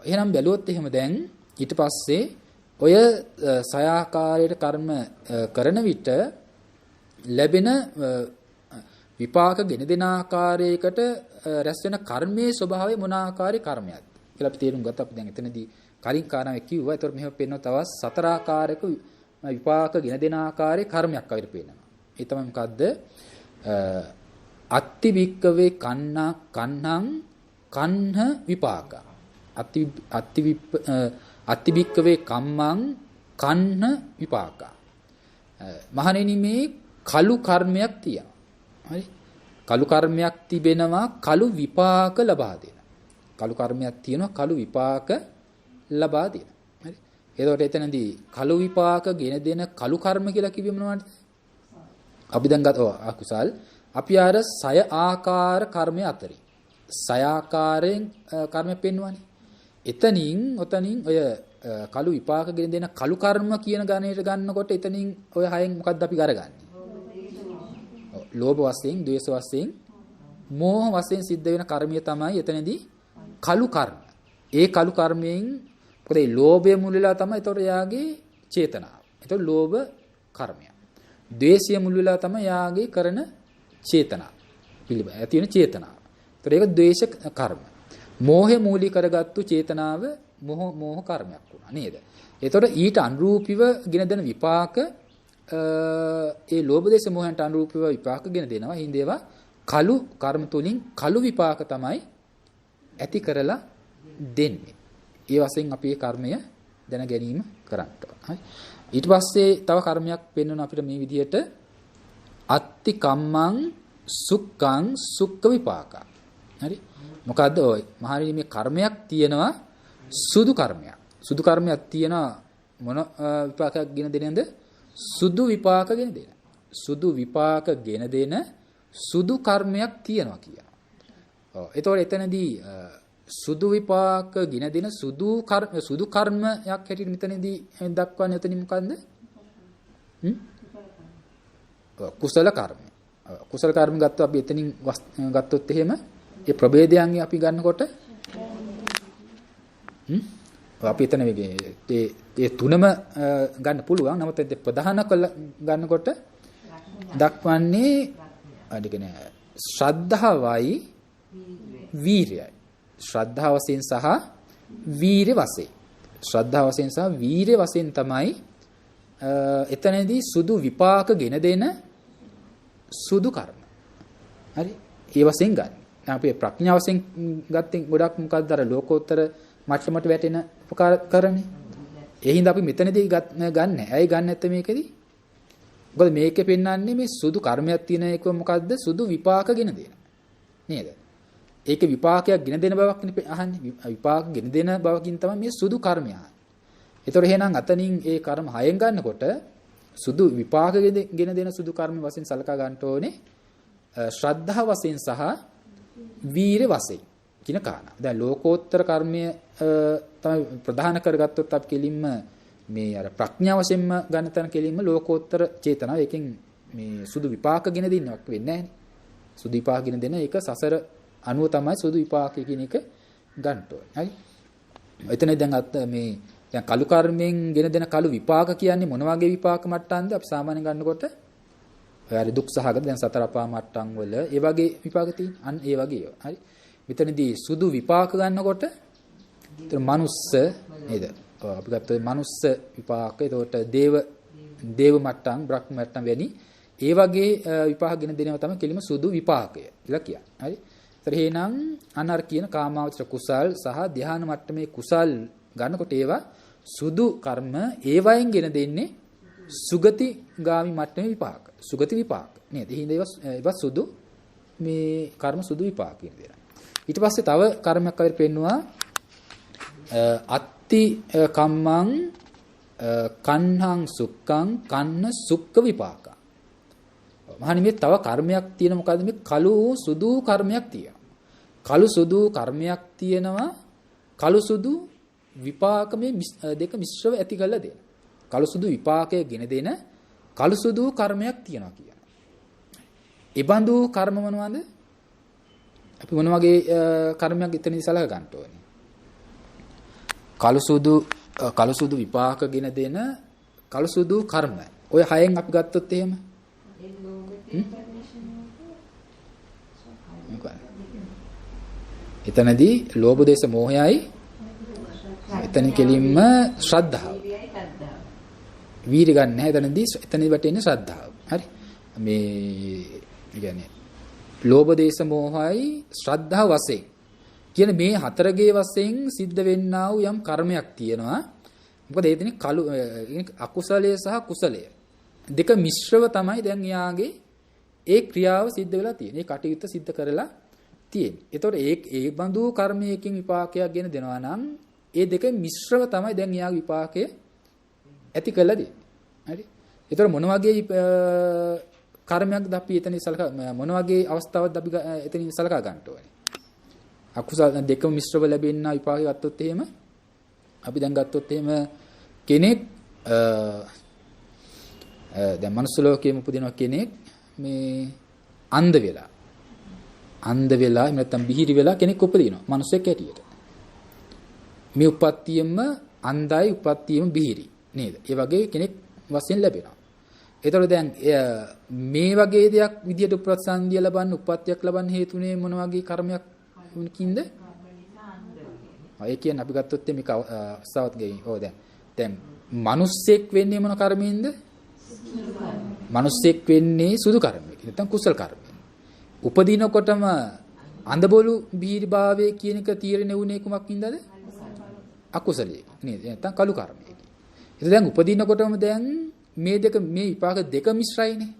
එහෙනම් බැලුවොත් එහෙම දැන් ඊට පස්සේ ඔය සයාකාරයට කර්ම කරන විට ලැබෙන විපාක ගෙන දෙන ආකාරයකට රැස් වෙන කර්මයේ ස්වභාවය මොන ආකාරයේ කර්මයක්ද කියලා අපි තේරුම් ගත්තා. අපි දැන් එතනදී කලින් කාරණාවක් කිව්වා. ඒතකොට මෙහෙම පෙන්වන තවත් සතර ආකාරයක විපාක ගෙන දෙන ආකාරයේ කර්මයක් අපිට පේනවා. ඒ තමයි මොකද්ද? අත්ති වික්කවේ කන්නං කන්හ විපාක. අත්ති වික්කවේ කම්මං කන්හ විපාක. මහණෙනි මේ කලු කර්මයක් තියෙනවා. හරි? කලු කර්මයක් තිබෙනවා කලු විපාක ලබා දෙන. කලු කර්මයක් තියෙනවා කලු විපාක ලබා දෙන. හරි? එතකොට එතනදී කලු විපාක ගෙන දෙන කලු කර්ම කියලා කිව්වෙ මොනවද? අපි දැන් අකුසල් අපි අර 6 ආකාර කර්මය අතරින් 6 ආකාරයෙන් කර්ම පෙන්වන්නේ. ඔතනින් ඔය කලු විපාක ගෙන දෙන කලු කර්ම කියන ගණයට ගන්නකොට එතනින් ඔය 6න් මොකද්ද අපි අරගන්නේ? ලෝභ වශයෙන්, ද්වේෂ වශයෙන්, මෝහ වශයෙන් සිද්ධ වෙන කර්මය තමයි එතනදී කලු කර්ම. ඒ කලු කර්මයෙන් මොකද මේ ලෝභය මුල් වෙලා තමයි එතකොට යාගේ චේතනාව. එතකොට ලෝභ කර්මය. ද්වේෂය මුල් වෙලා තමයි යාගේ කරන චේතනාව. පිළිබඳ ඇති වෙන චේතනාව. එතකොට ඒක ද්වේෂ කර්ම. මෝහය මූලික කරගත්තු චේතනාව මෝහ කර්මයක් වුණා නේද? එතකොට ඊට අනුරූපීව ගෙන දෙන විපාක ඒ ලෝභ දේශ මොහයන්ට අනුරූපීව විපාක ගෙන දෙනවා. හිඳ ඒවා කලු කර්ම තුලින් කලු විපාක තමයි ඇති කරලා දෙන්නේ. ඒ වශයෙන් අපි මේ කර්මය දැන ගැනීම කරන්න ඕන. හරි. ඊට පස්සේ තව කර්මයක් පෙන්වන අපිට මේ විදිහට අත්ති කම්මං සුක්ඛං සුක්ඛ විපාක. හරි. මොකද්ද ඔය? මහණෙනි මේ කර්මයක් තියෙනවා සුදු කර්මයක්. සුදු කර්මයක් තියෙනවා මොන විපාකයක් ගෙන දෙනේද? සුදු විපාක ගෙන දෙන. සුදු විපාක ගෙන දෙන සුදු කර්මයක් තියෙනවා කියනවා. ඔව්. ඒතකොට එතනදී සුදු විපාක ගෙන දෙන සුදු කර්මයක් හැටියට මෙතනදී දක්වන්නේ එතනින් මොකද්ද? කුසල කර්ම. කුසල කර්ම ගත්තොත් අපි එතනින් ගත්තොත් එහෙම ඒ ප්‍රභේදයන් අපි ගන්නකොට අපි එතන ඒ තුනම ගන්න පුළුවන්. නමුත් ඒ ප්‍රධාන ගන්නකොට දක්වන්නේ අදිකන ශ්‍රද්ධාවයි වීරයයි. ශ්‍රද්ධාව වශයෙන් සහ වීරය වශයෙන්. ශ්‍රද්ධාව වශයෙන් සහ වීරය වශයෙන් තමයි එතනදී සුදු විපාක ගෙන දෙන සුදු කර්ම. හරි? ඒ වශයෙන් ගන්න. අපි ප්‍රඥාව වශයෙන් ගත්තෙන් ගොඩක් මොකක්ද අර ලෝකෝත්තර මට්ටමට වැටෙන උපකාර කරන්නේ. ඒ හින්දා අපි මෙතනදී ගන්න. ඇයි ගන්න නැත්තේ මේකෙදි? මොකද මේකේ පෙන්වන්නේ මේ සුදු කර්මයක් තියෙන එක මොකද්ද? සුදු විපාක ගෙන දෙන. නේද? ඒකේ විපාකයක් ගෙන දෙන බවක් අහන්නේ. විපාක ගෙන දෙන බවකින් තමයි මේ සුදු කර්මය. ඒතොර එහෙනම් අතනින් ඒ කර්ම 6න් ගන්නකොට සුදු විපාක ගෙන දෙන සුදු කර්ම වශයෙන් සලකා ගන්න ඕනේ. ශ්‍රද්ධා වශයෙන් සහ වීර වශයෙන් කියන කාරණා. දැන් ලෝකෝත්තර කර්මය තමයි ප්‍රධාන කරගත්තොත් අපි කෙලින්ම මේ අර ප්‍රඥා වශයෙන්ම ගන්න තැන කෙලින්ම ලෝකෝත්තර චේතනාව. ඒකෙන් මේ සුදු විපාක ගෙන දෙන්නවක් වෙන්නේ නැහැ නේ. සුදු විපාක ගෙන දෙන එක සසර අනුව තමයි සුදු විපාකය කියන එක ගන්න ඕනේ. හරි. එතන දැන් මේ දැන් කලු කර්මයෙන් ගෙන දෙන කලු විපාක කියන්නේ මොන වගේ විපාක මට්ටම්ද? අපි සාමාන්‍යයෙන් ගන්නකොට ඔය හරි දුක් සහගත දැන් සතර අපා මට්ටම් වල ඒ වගේ විපාක තියෙන. අන්න ඒ වගේ ඒවා. හරි. මෙතනදී සුදු විපාක ගන්නකොට ඒතර මනුස්ස නේද? අපි ගත්ත මනුස්ස විපාක ඒතකොට දේව මට්ටම් බ්‍රහ්ම මට්ටම් වැනි ඒ වගේ විපාක ගෙන දෙනවා තමයි කෙලිම සුදු විපාකය කියලා කියන්නේ. හරි. ඒතර එහෙනම් අනර කියන කාමාවචර කුසල් සහ ධ්‍යාන මට්ටමේ කුසල් ගන්නකොට ඒවා සුදු කර්ම ඒවයින් ගෙන දෙන්නේ සුගති ගාමි මට්ටමේ විපාක. සුගති විපාක නේද? එහෙනම් ඒවා සුදු මේ කර්ම සුදු විපාක කියන දේ. ඊට පස්සේ තව කර්මයක් අපිට පෙන්නවා අත්ති කම්මං කන්හං සුක්ඛං කන්න සුක්ඛ විපාක. මහණනි මේ තව කර්මයක් තියෙන මොකද්ද? මේ කළු සුදු කර්මයක් තියෙනවා. කළු සුදු කර්මයක් තියෙනවා. කළු සුදු විපාක මේ දෙක මිශ්‍රව ඇති කරලා දෙන. කළු සුදු විපාකය ගෙන දෙන කළු සුදු කර්මයක් තියෙනවා කියනවා. ඒ බඳු කර්ම මොනවද? අපි මොන වගේ කර්මයක් එතනදී සලක ගන්න ඕනේ? කළු සුදු විපාක ගෙන දෙන කළු සුදු කර්ම. ඔය 6න් අපි ගත්තොත් එහෙම එතනදී ලෝභ දේශ මොහයයි එතන කෙලින්ම ශ්‍රද්ධාව. වීර්ය ගන්න නැහැ එතනදී එතනදී වැටෙන්නේ ශ්‍රද්ධාව. හරි. මේ කියන්නේ ලෝභ දේශ මොහයයි ශ්‍රද්ධාව වශයෙන් කියන මේ හතරගේ වශයෙන් සිද්ධ වෙන්නා වූ යම් කර්මයක් තියෙනවා. මොකද ඒ දෙන්නේ කලු අකුසලය සහ කුසලය දෙක මිශ්‍රව තමයි දැන් යාගේ ඒ ක්‍රියාව සිද්ධ වෙලා තියෙන්නේ. ඒ කටයුත්ත සිද්ධ කරලා තියෙන්නේ. ඒතකොට ඒ බඳු කර්මයකින් විපාකයක් ගෙන දෙනවා නම් ඒ දෙක මිශ්‍රව තමයි දැන් යාගේ විපාකය ඇති කළා දෙන්නේ. හරි. ඒතකොට මොන වගේ කර්මයක්ද අපි එතන සලකා මොන වගේ අවස්ථාවක්ද අපි එතන සලකා ගන්න ඕනේ. අකුසල දෙකම මිශ්‍රව ලැබෙන විපාකයක් ගත්තොත් එහෙම අපි දැන් ගත්තොත් එහෙම කෙනෙක් දැන් මනුස්ස ලෝකයේම උපදින කෙනෙක් මේ අන්ධ වෙලා එහෙම නැත්නම් බිහිරි වෙලා කෙනෙක් උපදිනවා මනුස්සයෙක් හැටියට. මේ උප්පත්තියෙම අන්ධයි උප්පත්තියෙම බිහිරි නේද? ඒ වගේ කෙනෙක් වශයෙන් ලැබෙනවා. ඒතකොට දැන් මේ වගේ දෙයක් විදියට ප්‍රසන්දිය ලබන්න උප්පත්තියක් ලබන්න හේතුනේ මොන වගේ කර්මයක් කින්ද? ඒ කියන්නේ අපි ගත්තොත් මේක අවස්ථාවක් ගෙයි. ඔව් දැන් මිනිස්සෙක් වෙන්නේ මොන කර්මයෙන්ද? මිනිස්සෙක් වෙන්නේ සුදු කර්මයකින්. නැත්නම් කුසල කර්මයෙන්. උපදිනකොටම අඳබොළු බීරිභාවයේ කියන එක තීරණය වුණේ කුමක්ින්දද? අකුසලයේ. නේද? නැත්නම් කළු කර්මයකින්. ඒක දැන් උපදිනකොටම දැන් මේ දෙක මේ විපාක දෙක මිශ්‍රයිනේ.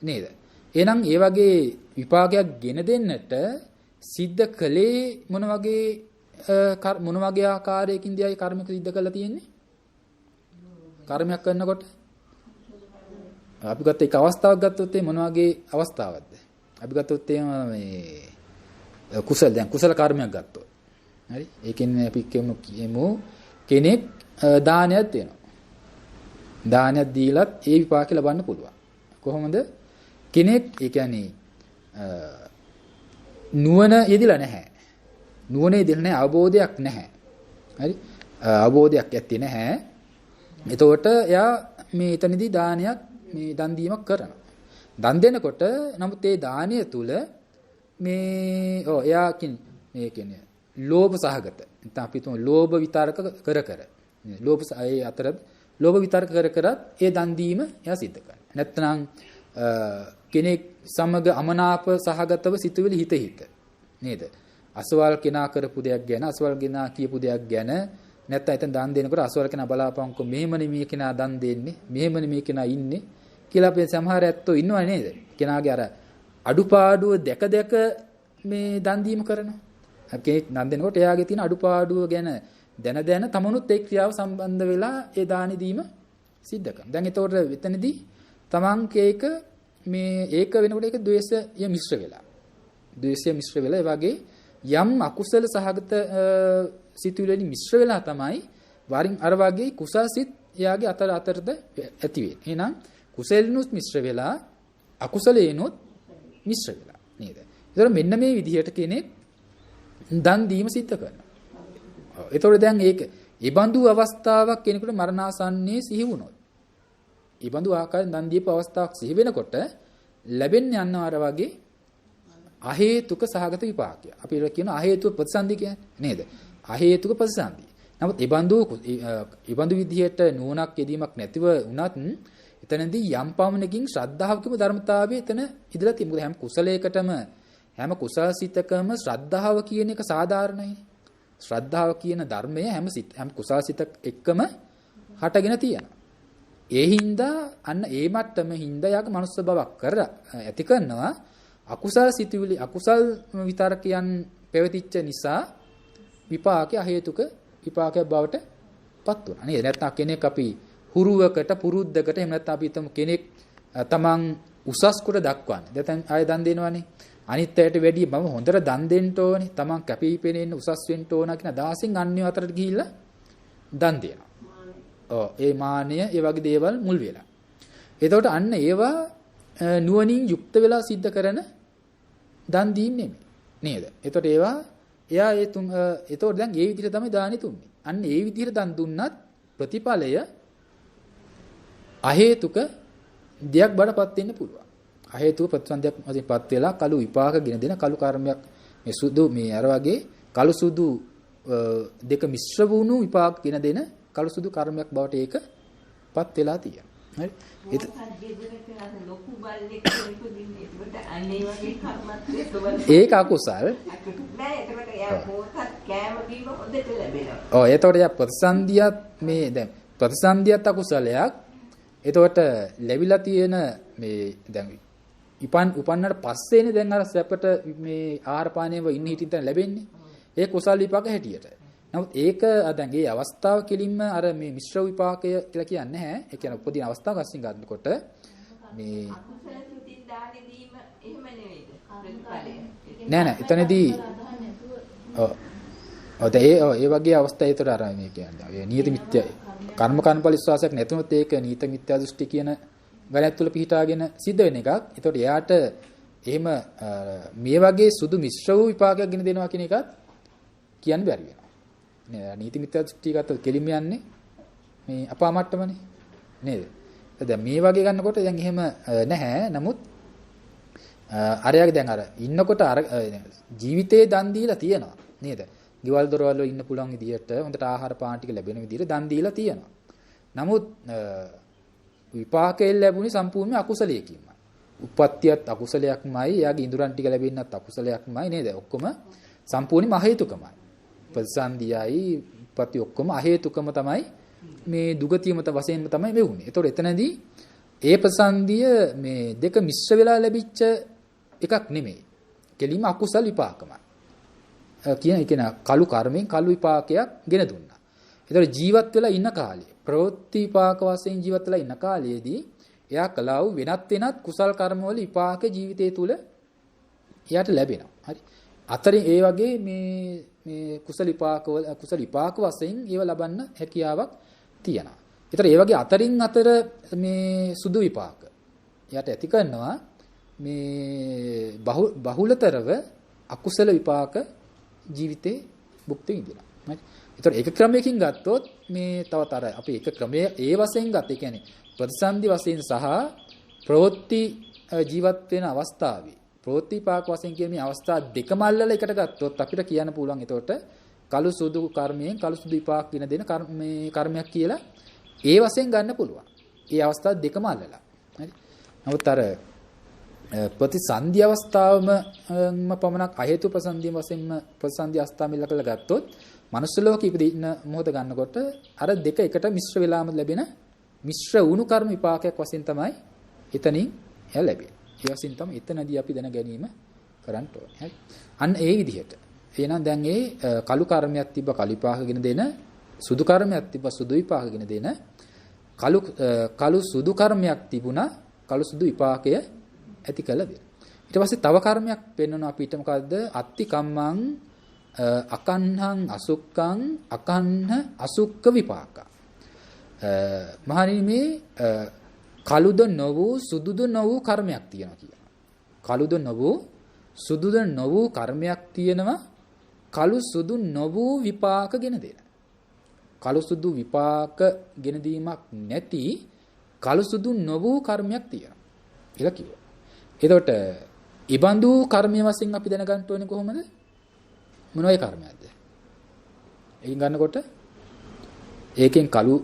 නේද? එහෙනම් ඒ වගේ විපාකයක් ගෙන දෙන්නට සිද්ධ කළේ මොන වගේ ආකාරයකින්ද ආයි කර්මයක් සිද්ධ කරලා තියෙන්නේ? කර්මයක් කරනකොට අපි ගත්ත එක අවස්ථාවක් ගත්තොත් මොන වගේ අවස්ථාවක්ද? අපි ගත්තොත් මේ කුසල කර්මයක් ගත්තොත්. හරි? ඒකෙන් අපි කියමු කෙනෙක් දානයක් දෙනවා. දානයක් දීලත් ඒ විපාක ලබන්න පුළුවන්. කොහොමද? කෙනෙක් ඒ කියන්නේ නුවණ යෙදිලා නැහැ. නුවණ යෙදිලා නැහැ, අවබෝධයක් නැහැ. හරි? අවබෝධයක් ඇත්තේ නැහැ. එතකොට එයා මේ එතනදී දානයක් මේ දන් දීමක් කරනවා. දන් දෙනකොට නමුත් ඒ දානය තුල මේ එයා කියන්නේ ලෝභ සහගත. නැත්නම් අපි තුමු ලෝභ විතරක කර. ලෝභ ඒ අතර ලෝභ විතරක කරත් ඒ දන් දීම එයා සිද්ධ කරනවා. නැත්නම් කෙනෙක් සමග අමනාප සහගතව සිතුවිලි හිත නේද? අසවල් කෙනා කරපු දෙයක් ගැන අසවල් කෙනා කියපු දෙයක් ගැන නැත්නම් එතන දන් දෙනකොට අසවල් කෙනා බලාපංකො මෙහෙමනේ මේ කෙනා දන් දෙන්නේ මෙහෙමනේ මේ කෙනා ඉන්නේ කියලා අපේ සමහර ඇත්තෝ ඉන්නව නේද? කෙනාගේ අර අඩුපාඩුව දැක මේ දන් දීම කරනවා. කෙනෙක් දන් දෙනකොට එයාගේ තියෙන අඩුපාඩුව ගැන දැන තමනුත් ඒ ක්‍රියාව සම්බන්ධ වෙලා ඒ දානි දීම සිද්ධ කරනවා. දැන් එතකොට එතනදී තමන් කේක මේ ඒක වෙනකොට ඒක ද්වේෂය මිශ්‍ර වෙලා. ද්වේෂය මිශ්‍ර වෙලා ඒ වගේ යම් අකුසල සහගත සිතුවිලි මිශ්‍ර වෙලා තමයි වරින් අර වගේ කුසල් සිත් එයාගේ අතරද ඇති වෙන්නේ. එහෙනම් කුසලිනුත් මිශ්‍ර වෙලා අකුසලේනොත් මිශ්‍ර වෙලා නේද? ඒතර මෙන්න මේ විදිහට කෙනෙක් දන් දීම සිද්ධ කරනවා. ඒතකොට දැන් ඒක ඊබඳු අවස්ථාවක් කෙනෙකුට මරණාසන්නයේ සිහි වුණොත් ඊබඳු ආකාරයෙන් දන් දීපු අවස්ථාවක් සිහි වෙනකොට ලැබෙන්නේ අන්න අර වගේ අහේතුක සහගත විපාකය. අපි ඒක කියන අහේතුක ප්‍රතිසන්දි කියන්නේ නේද? අහේතුක ප්‍රතිසන්දි. නමුත් ඊබඳු විදිහට නුවණක් යෙදීමක් නැතිව වුණත් එතනදී යම් පමණකින් ශ්‍රද්ධාවකම ධර්මතාවය එතන ඉදලා තියෙනවා. මොකද හැම කුසලයකටම හැම කුසලසිතකම ශ්‍රද්ධාව කියන එක සාධාරණයි. ශ්‍රද්ධාව කියන ධර්මය හැම කුසලසිතක එක්කම හටගෙන තියෙනවා. ඒ හින්දා අන්න ඒ මට්ටම හින්දා යාක මනුස්ස බවක් කර ඇති කරනවා. අකුසල් සිතුවිලි අකුසල් විතරකයන් පැවතිච්ච නිසා විපාකය හේතුක විපාකයක් බවට පත් වුණා. නේද? නැත්නම් කෙනෙක් අපි හුරුවකට පුරුද්දකට එහෙම නැත්නම් අපි හිතමු කෙනෙක් තමන් උසස් කොට දක්වන්නේ. දැන් ආය දන් දෙනවනේ. අනිත් අයට වැඩිය මම හොඳට දන් දෙන්න ඕනේ. තමන් කැපිපෙනෙන්න උසස් වෙන්න ඕන කියන අදහසින් අන්‍ය අතරට ගිහිල්ලා දන් දෙනවා. ඒ මානය ඒ වගේ දේවල් මුල් වෙලා. එතකොට අන්න ඒවා නුවණින් යුක්ත වෙලා සිද්ධ කරන දන් දීම් නෙමෙයි. නේද? එතකොට ඒවා එයා එතකොට දැන් ඒ විදිහට තමයි දානි තුන්නේ. අන්න ඒ විදිහට දන් දුන්නත් ප්‍රතිඵලය අහේතුක දෙයක් බඩපත් වෙන්න පුළුවන්. අහේතුක ප්‍රතිසන්දයක් වශයෙන්පත් වෙලා කළු විපාක ගෙන දෙන කළු කර්මයක් මේ සුදු මේ අර වගේ කළු සුදු දෙක මිශ්‍ර වුණු විපාක ගෙන දෙන කළු සුදු කර්මයක් බවට ඒකපත් වෙලා තියෙනවා. හරි. ඒක අකුසල්. එතකොට යා ප්‍රතිසන්දියත් මේ දැන් ප්‍රතිසන්දියත් අකුසලයක්. එතකොට ලැබිලා තියෙන මේ දැන් උපන්නට පස්සේනේ දැන් අර සැපට මේ ආහාර පානයව ඉන්න හිටින් තැන ලැබෙන්නේ. ඒ කුසල් විපාක හැටියට. නමුත් ඒක දැන් මේ අවස්ථාව කෙලින්ම අර මේ මිශ්‍ර විපාකය කියලා කියන්නේ නැහැ. ඒ කියන්නේ උපදින අවස්ථාව වශයෙන් ගන්නකොට මේ අකුසල සුතින් දානෙ දීම එහෙම නෙවෙයිද? නෑ නෑ එතනදී ඒ වගේ අවස්ථා ඒතර අර මේ කියන්නේ. ඒ නියත මිත්‍ය කර්ම කර්මඵල විශ්වාසයක් නැතුනොත් ඒක නියත මිත්‍යා දෘෂ්ටි කියන ගණයක් තුල පිහිටාගෙන සිද්ධ වෙන එකක්. ඒතකොට එයාට එහෙම මේ වගේ සුදු මිශ්‍ර වූ විපාකයක් ගෙන දෙනවා කියන එකත් කියන්න බැරි වෙනවා. නේ නීති මිත්‍යා දෘෂ්ටි ගත්තොත් කෙලින්ම යන්නේ මේ අපා මට්ටමනේ. නේද? දැන් මේ වගේ ගන්නකොට දැන් එහෙම නැහැ. නමුත් අරයාගේ දැන් අර ඉන්නකොට අර ජීවිතේ දන් දීලා තියෙනවා. නේද? ගෙවල් දොරවල් වල ඉන්න පුළුවන් විදියට හොඳට ආහාර පාන ටික ලැබෙන විදියට දන් දීලා තියෙනවා. නමුත් විපාකයෙන් ලැබුණේ සම්පූර්ණ අකුසලයකින්මයි. උප්පත්තියත් අකුසලයක්මයි, එයාගේ ඉඳුරන් ටික ලැබෙන්නත් අකුසලයක්මයි නේද? ඔක්කොම සම්පූර්ණම අහේතුකමයි. ප්‍රතිසන්දියයි උප්පත්ති ඔක්කොම අහේතුකම තමයි මේ දුගතියම වශයෙන්ම තමයි වෙන්නේ. ඒතකොට එතනදී ඒ ප්‍රතිසන්දිය මේ දෙක මිශ්‍ර වෙලා ලැබිච්ච එකක් නෙමෙයි. කෙලින්ම අකුසල විපාකමයි. කියන කළු කර්මෙන් කළු විපාකයක් ගෙන දුන්නා. ඒතකොට ජීවත් වෙලා ඉන්න කාලේ ප්‍රවෘත්ති විපාක වශයෙන් ජීවත් වෙලා ඉන්න කාලයේදී එයා කළා වූ වෙනත් කුසල් කර්මවල විපාක ජීවිතය තුල එයාට ලැබෙනවා. හරි. අතරින් ඒ වගේ මේ කුසල විපාක වශයෙන් ඒව ලබන්න හැකියාවක් තියෙනවා. ඒතර ඒ වගේ අතරින් අතර මේ සුදු විපාක එයාට ඇති කරනවා මේ බහුලතරව අකුසල විපාක ජීවිතේ භුක්ති විඳිනවා. හරි. ඒතර එක ක්‍රමයකින් ගත්තොත් මේ තවත් අර අපි එක ක්‍රමයේ ඒ වශයෙන් ගත්ත. ඒ කියන්නේ ප්‍රතිසන්දි වශයෙන් සහ ප්‍රවෘත්ති ජීවත් වෙන අවස්ථාවේ ප්‍රවෘත්ති පාක වශයෙන් කියන මේ අවස්ථා දෙකම අල්ලලා එකට ගත්තොත් අපිට කියන්න පුළුවන් එතකොට කළු සුදු කර්මයෙන් කළු සුදු විපාක කියන දෙන මේ කර්මයක් කියලා ඒ වශයෙන් ගන්න පුළුවන්. ඒ අවස්ථා දෙකම අල්ලලා. හරි. නමුත් අර ප්‍රතිසන්දි අවස්ථාවම පමණක් අහේතු ප්‍රසන්දිය වශයෙන්ම ප්‍රතිසන්දි අවස්ථාව මිල කරලා ගත්තොත් මනුස්ස ලෝකෙ ඉපදින මොහොත ගන්නකොට අර දෙක එකට මිශ්‍ර වෙලාම ලැබෙන මිශ්‍ර වුණු කර්ම විපාකයක් වශයෙන් තමයි එතනින් එය ලැබෙන්නේ. ඒ වශයෙන් තමයි එතනදී අපි දැන ගැනීම කරන්න ඕනේ. හරි. අන්න ඒ විදිහට. එහෙනම් දැන් ඒ කළු කර්මයක් තිබ්බ කළු විපාකගෙන දෙන සුදු කර්මයක් තිබ්බ සුදු විපාකගෙන දෙන කළු සුදු කර්මයක් තිබුණා කළු සුදු විපාකය ඇති කළ දෙන. ඊට පස්සේ තව කර්මයක් පෙන්වනවා අපිට මොකද්ද? අත්ති කම්මං අකන්හං අසුක්ඛං අකන්හ අසුක්ඛ විපාක. මහණෙනි මේ කළුද නොවූ සුදුද නොවූ කර්මයක් තියෙනවා කියනවා. කළුද නොවූ සුදුද නොවූ කර්මයක් තියෙනවා කළු සුදු නොවූ විපාකගෙන දෙන. කළු සුදු විපාක ගෙන දීමක් නැති කළු සුදු නොවූ කර්මයක් තියෙනවා කියලා කිව්වා. එතකොට ඉබඳු කර්මය වශයෙන් අපි දැනගන්න ඕනේ කොහොමද? මොන වගේ කර්මයක්ද? එයින් ගන්නකොට ඒකෙන් කළු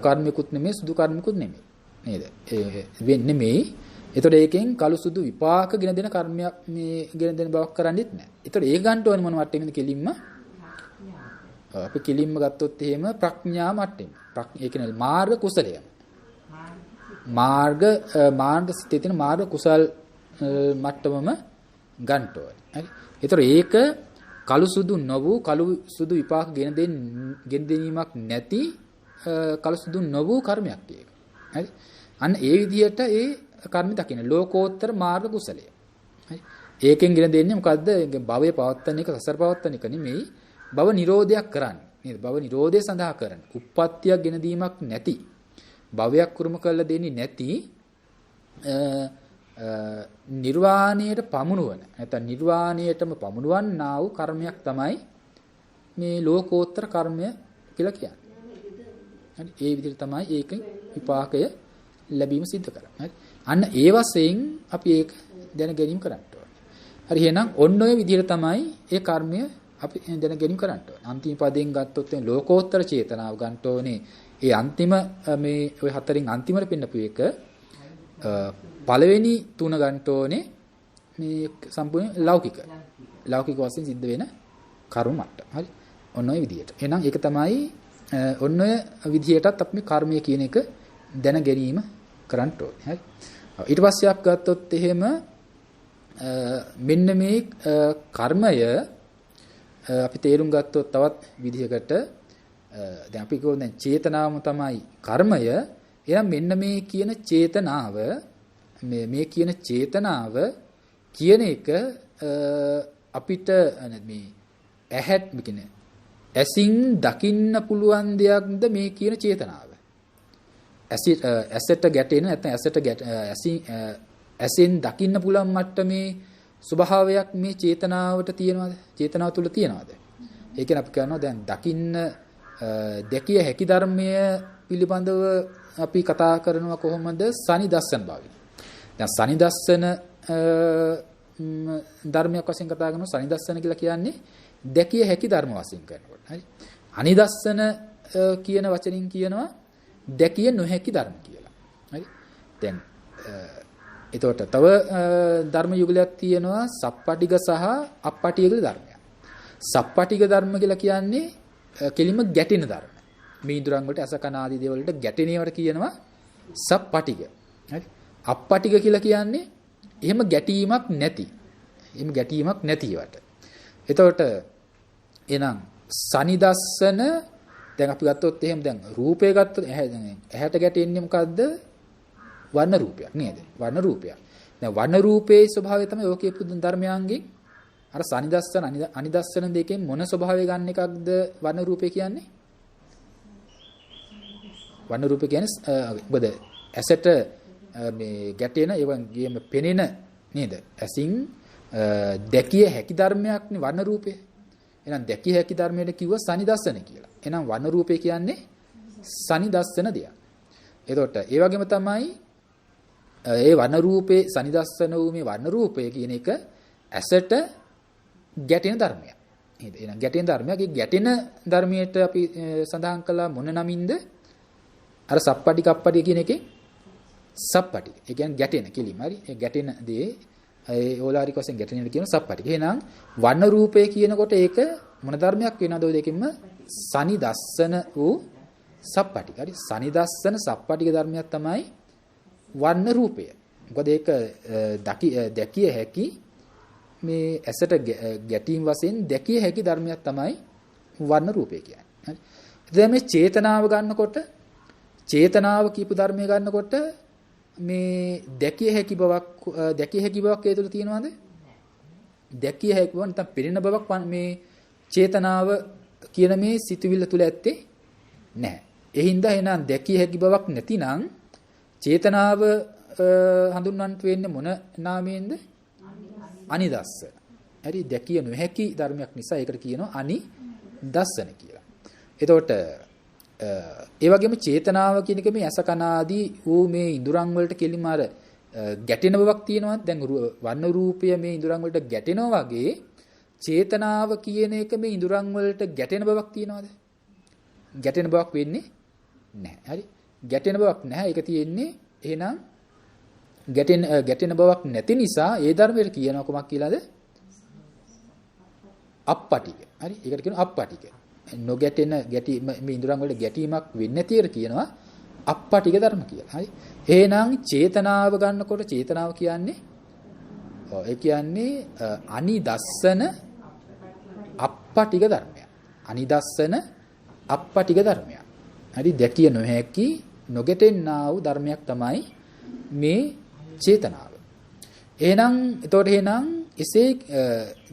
කර්මිකුත් නෙමෙයි සුදු කර්මිකුත් නෙමෙයි. නේද? වෙන්නේ මේ. එතකොට ඒකෙන් කළු සුදු විපාක ගෙන දෙන කර්මයක් මේ ගෙන දෙන බවක් කරන්නේත් නැහැ. එතකොට ඒක ගන්න ඕනේ මොන මට්ටමෙන්ද කෙලින්ම? අපි කෙලින්ම ගත්තොත් එහෙම ප්‍රඥා මට්ටම. ඒ කියන්නේ මාර්ග කුසලය. මාර්ග සිතේ තියෙන මාර්ග කුසල් මට්ටමම ගන්න ඕනේ. හරි. එතකොට ඒක කළු සුදු නොවූ කළු සුදු විපාක ගෙන දෙනීමක් නැති කළු සුදු නොවූ කර්මයක් ඒක. හරි. අන්න ඒ විදිහට ඒ කර්ම දකින්න ලෝකෝත්තර මාර්ග කුසලය. හරි. ඒකෙන් ගෙන දෙන්නේ මොකද්ද? භවයේ පවත්තන එක සසර පවත්තන එක නෙමෙයි. භව නිරෝධයක් කරන්නේ. නේද? භව නිරෝධය සඳහා කරන. උප්පත්තියක් ගෙන දීමක් නැති. භවයක් කුරුම කරලා දෙන්නේ නැති නිර්වාණයට පමුණුවන. නැත්නම් නිර්වාණයටම පමුණුවන්නා වූ කර්මයක් තමයි මේ ලෝකෝත්තර කර්මය කියලා කියන්නේ. හරි. ඒ විදිහට තමයි ඒකෙන් විපාකය ලැබීම සිද්ධ කරන්නේ. හරි. අන්න ඒ වශයෙන් අපි ඒක දැන ගැනීම කරන්න ඕනේ. හරි. එහෙනම් ඔන්න ඔය විදිහට තමයි ඒ කර්මය අපි දැන ගැනීම කරන්න ඕනේ. අන්තිම පදයෙන් ගත්තොත් ලෝකෝත්තර චේතනාව ගන්න ඕනේ. ඒ අන්තිම මේ ඔය හතරෙන් අන්තිමට පෙන්නපු එක පළවෙනි තුන ගන්න ඕනේ මේ සම්පූර්ණ ලෞකික. ලෞකික වශයෙන් සිද්ධ වෙන කර්ම මට්ටම. හරි. ඔන්න ඔය විදිහට. එහෙනම් ඒක තමයි ඔන්න ඔය විදිහටත් අපි කර්මය කියන එක දැන ගැනීම කරන්න ඕනේ. හරි. ඊට පස්සේ අපි ගත්තොත් එහෙම මෙන්න මේ කර්මය අපි තේරුම් ගත්තොත් තවත් විදිහකට දැන් අපි කියමු දැන් චේතනාවම තමයි කර්මය. එහෙනම් මෙන්න මේ කියන චේතනාව මේ කියන චේතනාව කියන එක අපිට මේ ඇහැත් කියන්නේ ඇසින් දකින්න පුළුවන් දෙයක්ද මේ කියන චේතනාව. ඇසට ගැටෙන නැත්නම් ඇසෙන් දකින්න පුළුවන් මට්ටමේ ස්වභාවයක් මේ චේතනාවට තියෙනවද? චේතනාව තුළ තියෙනවද? ඒ කියන්නේ අපි කියනවා දැන් දකින්න දැකිය හැකි ධර්මය පිළිබඳව අපි කතා කරනවා කොහොමද? සනිදස්සන භාවය. දැන් සනිදස්සන ධර්මයක් වශයෙන් කතා කරනවා. සනිදස්සන කියලා කියන්නේ දැකිය හැකි ධර්ම වශයෙන් කරනකොට. හරි. අනිදස්සන කියන වචනින් කියනවා දැකිය නොහැකි ධර්ම කියලා. හරි. දැන් එතකොට තව ධර්ම යුගලයක් තියෙනවා සප්පටිග සහ අප්පටිග ධර්මයක්. සප්පටිග ධර්ම කියලා කියන්නේ කෙලින්ම ගැටෙන ධර්ම. මේ ඉදurang වලට අස කන ආදී දේවල් වලට ගැටෙන ඒවාට කියනවා සප්පටිග. හරි. අප්පටිග කියලා කියන්නේ එහෙම ගැටීමක් නැති. එහෙම ගැටීමක් නැති ඒවාට. එතකොට එහෙනම් සනිදස්සන දැන් අපි ගත්තොත් එහෙම දැන් රූපය ගත්තොත් ඇහැට ගැටෙන්නේ මොකද්ද? වර්ණ රූපයක් නේද? වර්ණ රූපයක්. දැන් වර්ණ රූපයේ ස්වභාවය තමයි ඕකේ පුදුන් ධර්මයන්ගෙන් අර සනිදස්සන අනිදස්සන දෙකෙන් මොන ස්වභාවය ගන්න එකක්ද වර්ණ රූපය කියන්නේ? වර්ණ රූපය කියන්නේ මොකද? ඇසට මේ ගැටෙන ඒවන්ගේම පෙනෙන නේද? ඇසින් දැකිය හැකි ධර්මයක් නේ වර්ණ රූපය. එහෙනම් දැකිය හැකි ධර්මයට කිව්ව සනිදස්සන කියලා. එහෙනම් වර්ණ රූපය කියන්නේ සනිදස්සන දෙයක්. එතකොට ඒ වගේම තමයි ඒ වර්ණ රූපේ සනිදස්සන වූ මේ වර්ණ රූපය කියන එක ඇසට ගැටෙන ධර්මයක්. නේද? එහෙනම් ගැටෙන ධර්මයක්. ඒ ගැටෙන ධර්මයට අපි සඳහන් කළා මොන නමින්ද? අර සප්පටි කප්පටි කියන එකේ සප්පටි. ඒ කියන්නේ ගැටෙන කිලිම. හරි. ඒ ගැටෙන දේ ඒ ඕලාරික වශයෙන් ගැටෙන කියන සප්පටි. එහෙනම් වර්ණ රූපය කියනකොට ඒක මොන ධර්මයක් වෙනවද? ඔය දෙකෙන්ම සනිදස්සන වූ සප්පටික. හරි. සනිදස්සන සප්පටික ධර්මයක් තමයි වර්ණ රූපය. මොකද ඒක දැකිය හැකි මේ ඇසට ගැටීම් වශයෙන් දැකිය හැකි ධර්මයක් තමයි වර්ණ රූපය කියන්නේ. හරි. දැන් මේ චේතනාව ගන්නකොට චේතනාව කියපු ධර්මය ගන්නකොට මේ දැකිය හැකි බවක් ඒ තුළ තියෙනවද? දැකිය හැකි බව නැත්නම් පෙනෙන බවක් මේ චේතනාව කියන මේ සිතුවිල්ල තුළ ඇත්තේ නැහැ. ඒ හින්දා එහෙනම් දැකිය හැකි බවක් නැතිනම් චේතනාව හඳුන්වන්නට වෙන්නේ මොන නාමයෙන්ද? අනිදස්සන. හරි. දැකිය නොහැකි ධර්මයක් නිසා ඒකට කියනවා අනිදස්සන කියලා. එතකොට ඒ වගේම චේතනාව කියන එක මේ අස කන ආදී වූ මේ ඉඳුරන් වලට කෙලින්ම අර ගැටෙන බවක් තියෙනවා. දැන් වර්ණ රූපය මේ ඉඳුරන් වලට ගැටෙනවා වගේ චේතනාව කියන එක මේ ඉඳුරන් වලට ගැටෙන බවක් තියනවාද? ගැටෙන බවක් වෙන්නේ නැහැ. හරි. ගැටෙන බවක් නැහැ. ඒක තියෙන්නේ එහෙනම් ගැටෙන බවක් නැති නිසා ඒ ධර්මයට කියනවා කොමක් කියලාද? අප්පටික. හරි. ඒකට කියනවා අප්පටික. නොගැටෙන මේ ඉඳුරන් වල ගැටීමක් වෙන්නේ නැති එකට කියනවා අප්පටික ධර්ම කියලා. හරි. එහෙනම් චේතනාව ගන්නකොට චේතනාව කියන්නේ ඒ කියන්නේ අනිදස්සන අප්පටික ධර්මයක්. අනිදස්සන අප්පටික ධර්මයක්. හරි. දැකිය නොහැකි නොගැටෙන්නා වූ ධර්මයක් තමයි මේ චේතනාව. එහෙනම් එතකොට එසේ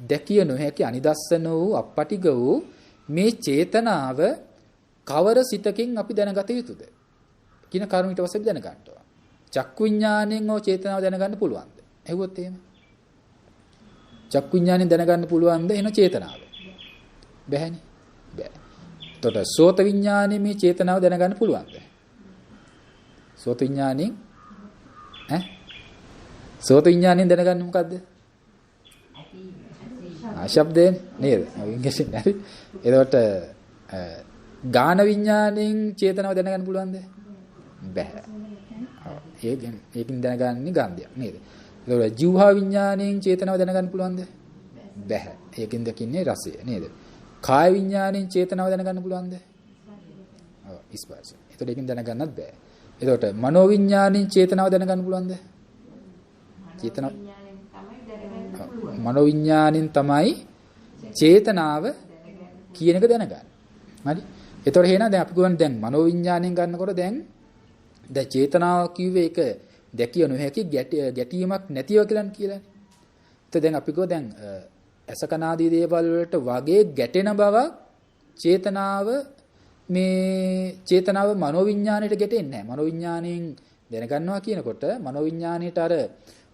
දැකිය නොහැකි අනිදස්සන වූ අප්පටික වූ මේ චේතනාව කවර සිතකින් අපි දැනගත යුතුද කියන කරුණ ඊට පස්සේ දැනගන්න ඕන. චක්කු විඥාණයෙන් ඕ චේතනාව දැනගන්න පුළුවන්ද? ඇහුවොත් එහෙම. චක්කු විඥාණයෙන් දැනගන්න පුළුවන්ද එන චේතනාව? බැහැනේ. බැහැ. එතකොට සෝත විඥාණයෙන් මේ චේතනාව දැනගන්න පුළුවන්ද? සෝත විඥාණයෙන් සෝත විඥාණයෙන් දැනගන්නේ මොකද්ද? ශබ්දයෙන් නේද? ඉංග්‍රීසියෙන් හරි. එතකොට ගාන විඥාණයෙන් චේතනාව දැනගන්න පුළුවන්ද? බැහැ. ඒකින් දැනගන්නේ ගන්ධය නේද? ඒතකොට ජීවහා විඥාණයෙන් චේතනාව දැනගන්න පුළුවන්ද? බැහැ. ඒකින් දකින්නේ රසය නේද? කාය විඥාණයෙන් චේතනාව දැනගන්න පුළුවන්ද? ඔව් ස්පර්ශය. ඒතකොට ඒකින් දැනගන්නත් බෑ. එතකොට මනෝ විඥාණයෙන් චේතනාව දැනගන්න පුළුවන්ද? චේතනාව මනෝ විඥාණයෙන් තමයි චේතනාව කියන එක දැනගන්නේ. හරි? එතකොට එහෙනම් දැන් අපි ගොන් දැන් මනෝ විඥාණයෙන් ගන්නකොට දැන් චේතනාව කිව්වේ ඒක දැකිය නොහැකි ගැටීමක් නැතිව කියලානේ. එතකොට දැන් අපි ගෝ දැන් අසකනාදී දේවල් වලට වගේ ගැටෙන බව චේතනාව මේ චේතනාව මනෝ විඥාණයට ගැටෙන්නේ නැහැ. මනෝ විඥාණයෙන් දැනගන්නවා කියනකොට මනෝ විඥාණයට අර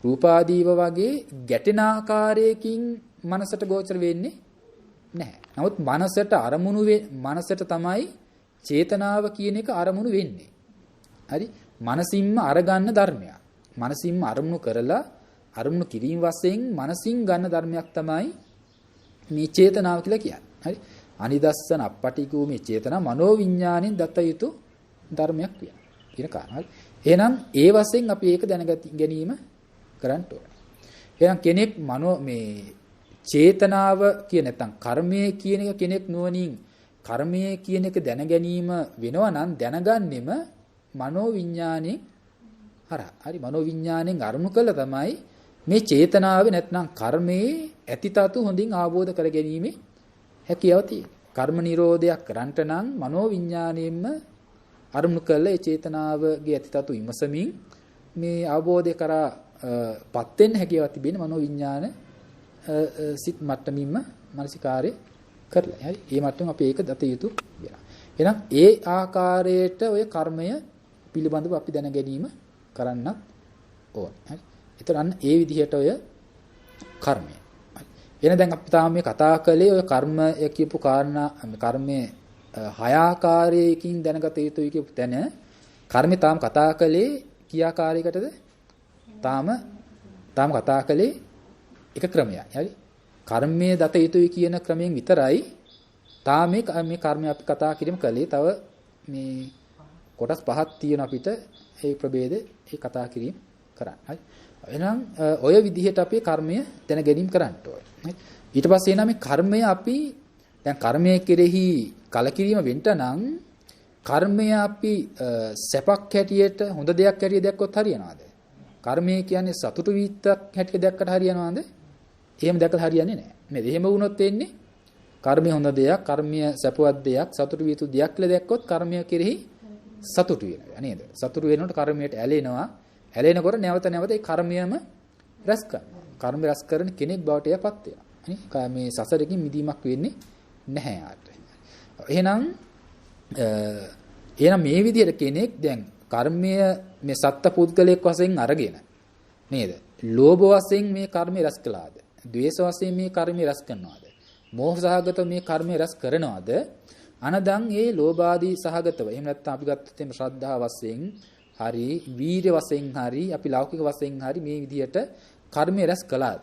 රූපාදීව වගේ ගැටෙන ආකාරයකින් මනසට ගෝචර වෙන්නේ නැහැ. නමුත් මනසට තමයි චේතනාව කියන එක අරමුණු වෙන්නේ. හරි? මනසින්ම අරගන්න ධර්මයක්. මනසින්ම අරමුණු කරලා අරමුණු කිරීම වශයෙන් මනසින් ගන්න ධර්මයක් තමයි මේ චේතනාව කියලා කියන්නේ. හරි? අනිදස්සන අපටිකෝ මේ චේතනා මනෝ විඥාණයෙන් දත යුතු ධර්මයක් කියන කාරණා. හරි? එහෙනම් ඒ වශයෙන් අපි ඒක ගැනීම කරන්න ඕනේ. එහෙනම් කෙනෙක් මේ චේතනාව කිය නැත්නම් කර්මය කියන එක කෙනෙක් නුවණින් කර්මය කියන එක දැන ගැනීම වෙනවා නම් දැනගන්නෙම මනෝ විඥාණයෙන් හරහා. හරි මනෝ විඥාණයෙන් අරමුණු කළා තමයි මේ චේතනාවේ නැත්නම් කර්මයේ ඇතිතතු හොඳින් අවබෝධ කර ගැනීම හැකියාව තියෙනවා. කර්ම නිරෝධයක් කරන්ට නම් මනෝ විඥාණයෙන්ම අරමුණු කළා ඒ චේතනාවගේ ඇතිතතු විමසමින් මේ අවබෝධය කරා පත් වෙන්න හැකියාවක් තිබෙන මනෝ විඥාන සිත් මට්ටමින්ම මානසිකාරය කරලා. හරි. මේ මට්ටම අපි ඒක දත යුතු වෙනවා. එහෙනම් ඒ ආකාරයට ඔය කර්මය පිළිබඳව අපි දැන ගැනීම කරන්නත් ඕන. හරි. ඒතර අන්න ඒ විදිහට ඔය කර්මය. හරි. එහෙනම් දැන් අපි තාම මේ කතා කළේ ඔය කර්මය කියපු කාරණා කර්මයේ හය ආකාරයකින් දැනගත යුතුයි කියපු තැන කර්මය තාම කතා කළේ කී ආකාරයකටද? තාම කතා කළේ එක ක්‍රමයක්. හරි. කර්මයේ දත යුතුයි කියන ක්‍රමයෙන් විතරයි තාම මේ කර්මය අපි කතා කිරීම කළේ. තව මේ කොටස් පහක් තියෙන අපිට ඒ ප්‍රභේද ඒ කතා කිරීම කරන්න. හරි. එහෙනම් ඔය විදිහට අපි කර්මය දැන ගැනීම කරන්න ඕනේ. ඊට පස්සේ එනවා මේ කර්මය අපි දැන් කර්මය කෙරෙහි කලකිරීම වෙන්න නම් කර්මය අපි සැපක් හැටියට හොඳ දෙයක් හැටියට දැක්කොත් හරියනවද? කර්මය කියන්නේ සතුටු වීත්තක් හැටියට දැක්කට හරියනවද? එහෙම දැකලා හරියන්නේ නැහැ. නේද? එහෙම වුණොත් වෙන්නේ කර්මය හොඳ දෙයක්, කර්මය සැපවත් දෙයක්, සතුටු වීතු දෙයක් කියලා දැක්කොත් කර්මය කෙරෙහි සතුටු වෙනවා නේද? සතුටු වෙනකොට කර්මයට ඇලෙනවා. ඇලෙනකොට නැවත නැවත ඒ කර්මයම රැස් කරනවා. කර්ම රැස් කරන කෙනෙක් බවට යපත් වෙනවා. මේ සසරකින් මිදීමක් වෙන්නේ නැහැ යාට. එහෙනම් මේ විදිහට කෙනෙක් දැන් කර්මය මේ සත්ත්ව පුද්ගලයෙක් වශයෙන් අරගෙන නේද? ලෝභ වශයෙන් මේ කර්මය රැස් කළාද? ද්වේෂ වශයෙන් මේ කර්මය රැස් කරනවාද? මෝහ සහගත මේ කර්මය රැස් කරනවාද? අනදන් ඒ ලෝභාදී සහගතව එහෙම නැත්නම් අපි ගත්තොත් එimhe ශ්‍රද්ධා වශයෙන් හරි වීර්ය වශයෙන් හරි අපි ලෞකික වශයෙන් හරි මේ විදිහට කර්මය රැස් කළාද?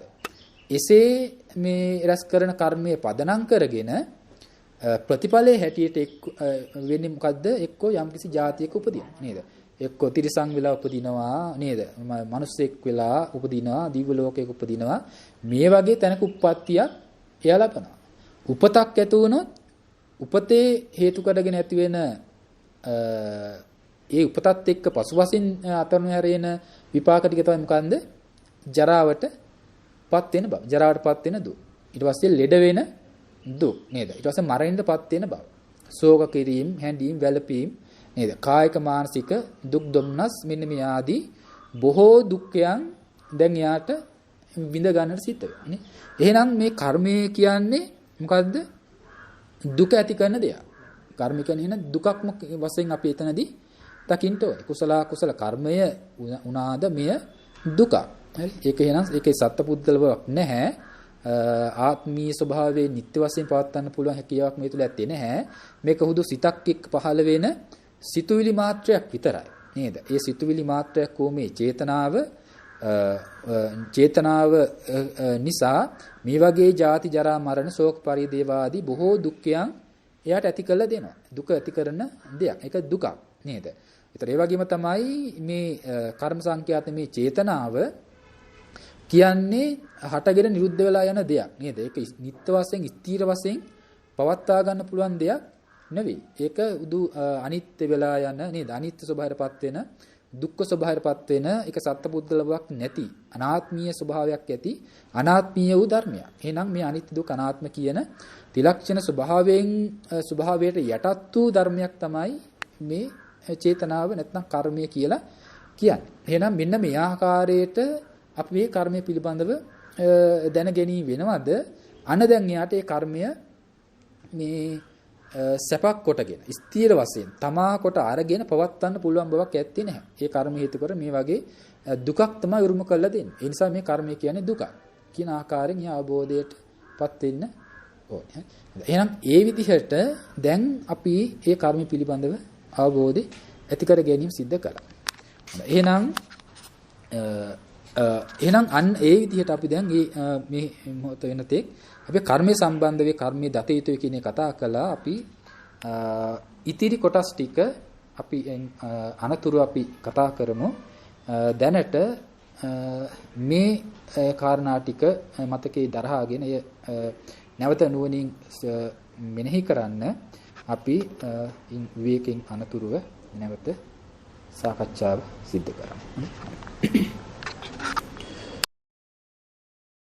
එසේ මේ රැස් කරන කර්මයේ පදනම් කරගෙන ප්‍රතිඵලයේ හැටියට වෙන්නේ මොකද්ද? එක්කෝ යම්කිසි જાතියක උපදිනවා නේද? එක්කෝ තිරිසන් වෙලා උපදිනවා නේද? මිනිස්සෙක් වෙලා උපදිනවා, දිව්‍ය ලෝකයක උපදිනවා. මේ වගේ තැනක උප්පත්තියක් එයා ලබනවා. උපතක් ඇති වුණොත් උපතේ හේතු කරගෙන ඇති වෙන ඒ උපතත් එක්ක පසුවසින් අතරම හැරෙන විපාක ටික තමයි මොකන්ද? ජරාවටපත් වෙන බව. ජරාවටපත් වෙන දුක්. ඊට පස්සේ ලෙඩ වෙන දුක් නේද? ඊට පස්සේ මරණයටපත් වෙන බව. ශෝක කිරීම, හැඬීම්, වැළපීම් නේද? කායික මානසික දුක් දුම්නස් මෙන්න මේ ආදී බොහෝ දුක්ඛයන් දැන් යාට විඳ ගන්නට සිද්ධ වෙනවා නේ. එහෙනම් මේ කර්මය කියන්නේ මොකද්ද? දුක ඇති කරන දෙයක්. කර්ම කියන්නේ එහෙනම් දුකක්ම වශයෙන් අපි එතනදී දකින්න ඕනේ. කුසල කර්මය උනාද මෙය දුක. හරි. ඒක එහෙනම් ඒකේ සත්පුද්ගල බවක් නැහැ. ආත්මීය ස්වභාවයේ නිත්‍ය වශයෙන් පවත්වන්න පුළුවන් හැකියාවක් මේ තුල ඇත්තේ නැහැ. මේක හුදු සිතක් එක්ක පහළ වෙන සිතුවිලි මාත්‍රයක් විතරයි. නේද? ඒ සිතුවිලි මාත්‍රයක් කොමේ චේතනාව චේතනාව නිසා මේ වගේ ජාති ජරා මරණ ශෝක පරිදේව ආදී බොහෝ දුක්ඛයන් එයාට ඇති කරලා දෙනවා. දුක ඇති කරන දෙයක්. ඒක දුකක් නේද? ඒතර ඒ වගේම තමයි මේ කර්ම සංඛ්‍යාත මේ චේතනාව කියන්නේ හටගෙන නිරුද්ධ වෙලා යන දෙයක් නේද? ඒක නිත්‍ය වශයෙන් ස්ථීර වශයෙන් පවත්වා ගන්න පුළුවන් දෙයක් නෙවෙයි. ඒක උදු අනිත්‍ය වෙලා යන නේද? අනිත්‍ය ස්වභාවයටපත් වෙන දුක්ඛ ස්වභාවයටපත් වෙන ඒක සත්පුද්ගල බවක් නැති අනාත්මීය ස්වභාවයක් ඇති අනාත්මීය වූ ධර්මයක්. එහෙනම් මේ අනිත්‍ය දුක් අනාත්ම කියන ත්‍රිලක්ෂණ ස්වභාවයට යටත් වූ ධර්මයක් තමයි මේ චේතනාව නැත්නම් කර්මය කියලා කියන්නේ. එහෙනම් මෙන්න මේ ආකාරයට අපි මේ කර්මය පිළිබඳව දැන ගැනීම වෙනවද? අන දැන් එයාට ඒ කර්මය මේ සැපක් කොටගෙන ස්ථීර වශයෙන් තමා කොට අරගෙන පවත්වන්න පුළුවන් බවක් ඇත්තේ නැහැ. ඒ කර්ම හේතු කර මේ වගේ දුකක් තමයි උරුම කරලා දෙන්නේ. ඒ නිසා මේ කර්මය කියන්නේ දුකක් කියන ආකාරයෙන් ඒ අවබෝධයටපත් වෙන්න ඕනේ. එහෙනම් ඒ විදිහට දැන් අපි ඒ කර්ම පිළිබඳව අවබෝධය ඇති කර ගැනීම සිද්ධ කළා. එහෙනම් අන්න ඒ විදිහට අපි දැන් මේ මොහොත වෙනතේ අපි කර්මයේ සම්බන්ධ වේ කර්මයේ දත යුතුයි කියන කතා කළා. අපි ඉතිරි කොටස් ටික අපි අනතුරු අපි කතා කරමු. දැනට මේ කාරණා ටික මතකයේ දරාගෙන නැවත නුවණින් මෙනෙහි කරන්න අපි විවේකයෙන් අනතුරුව නැවත සාකච්ඡාව සිදු කරමු.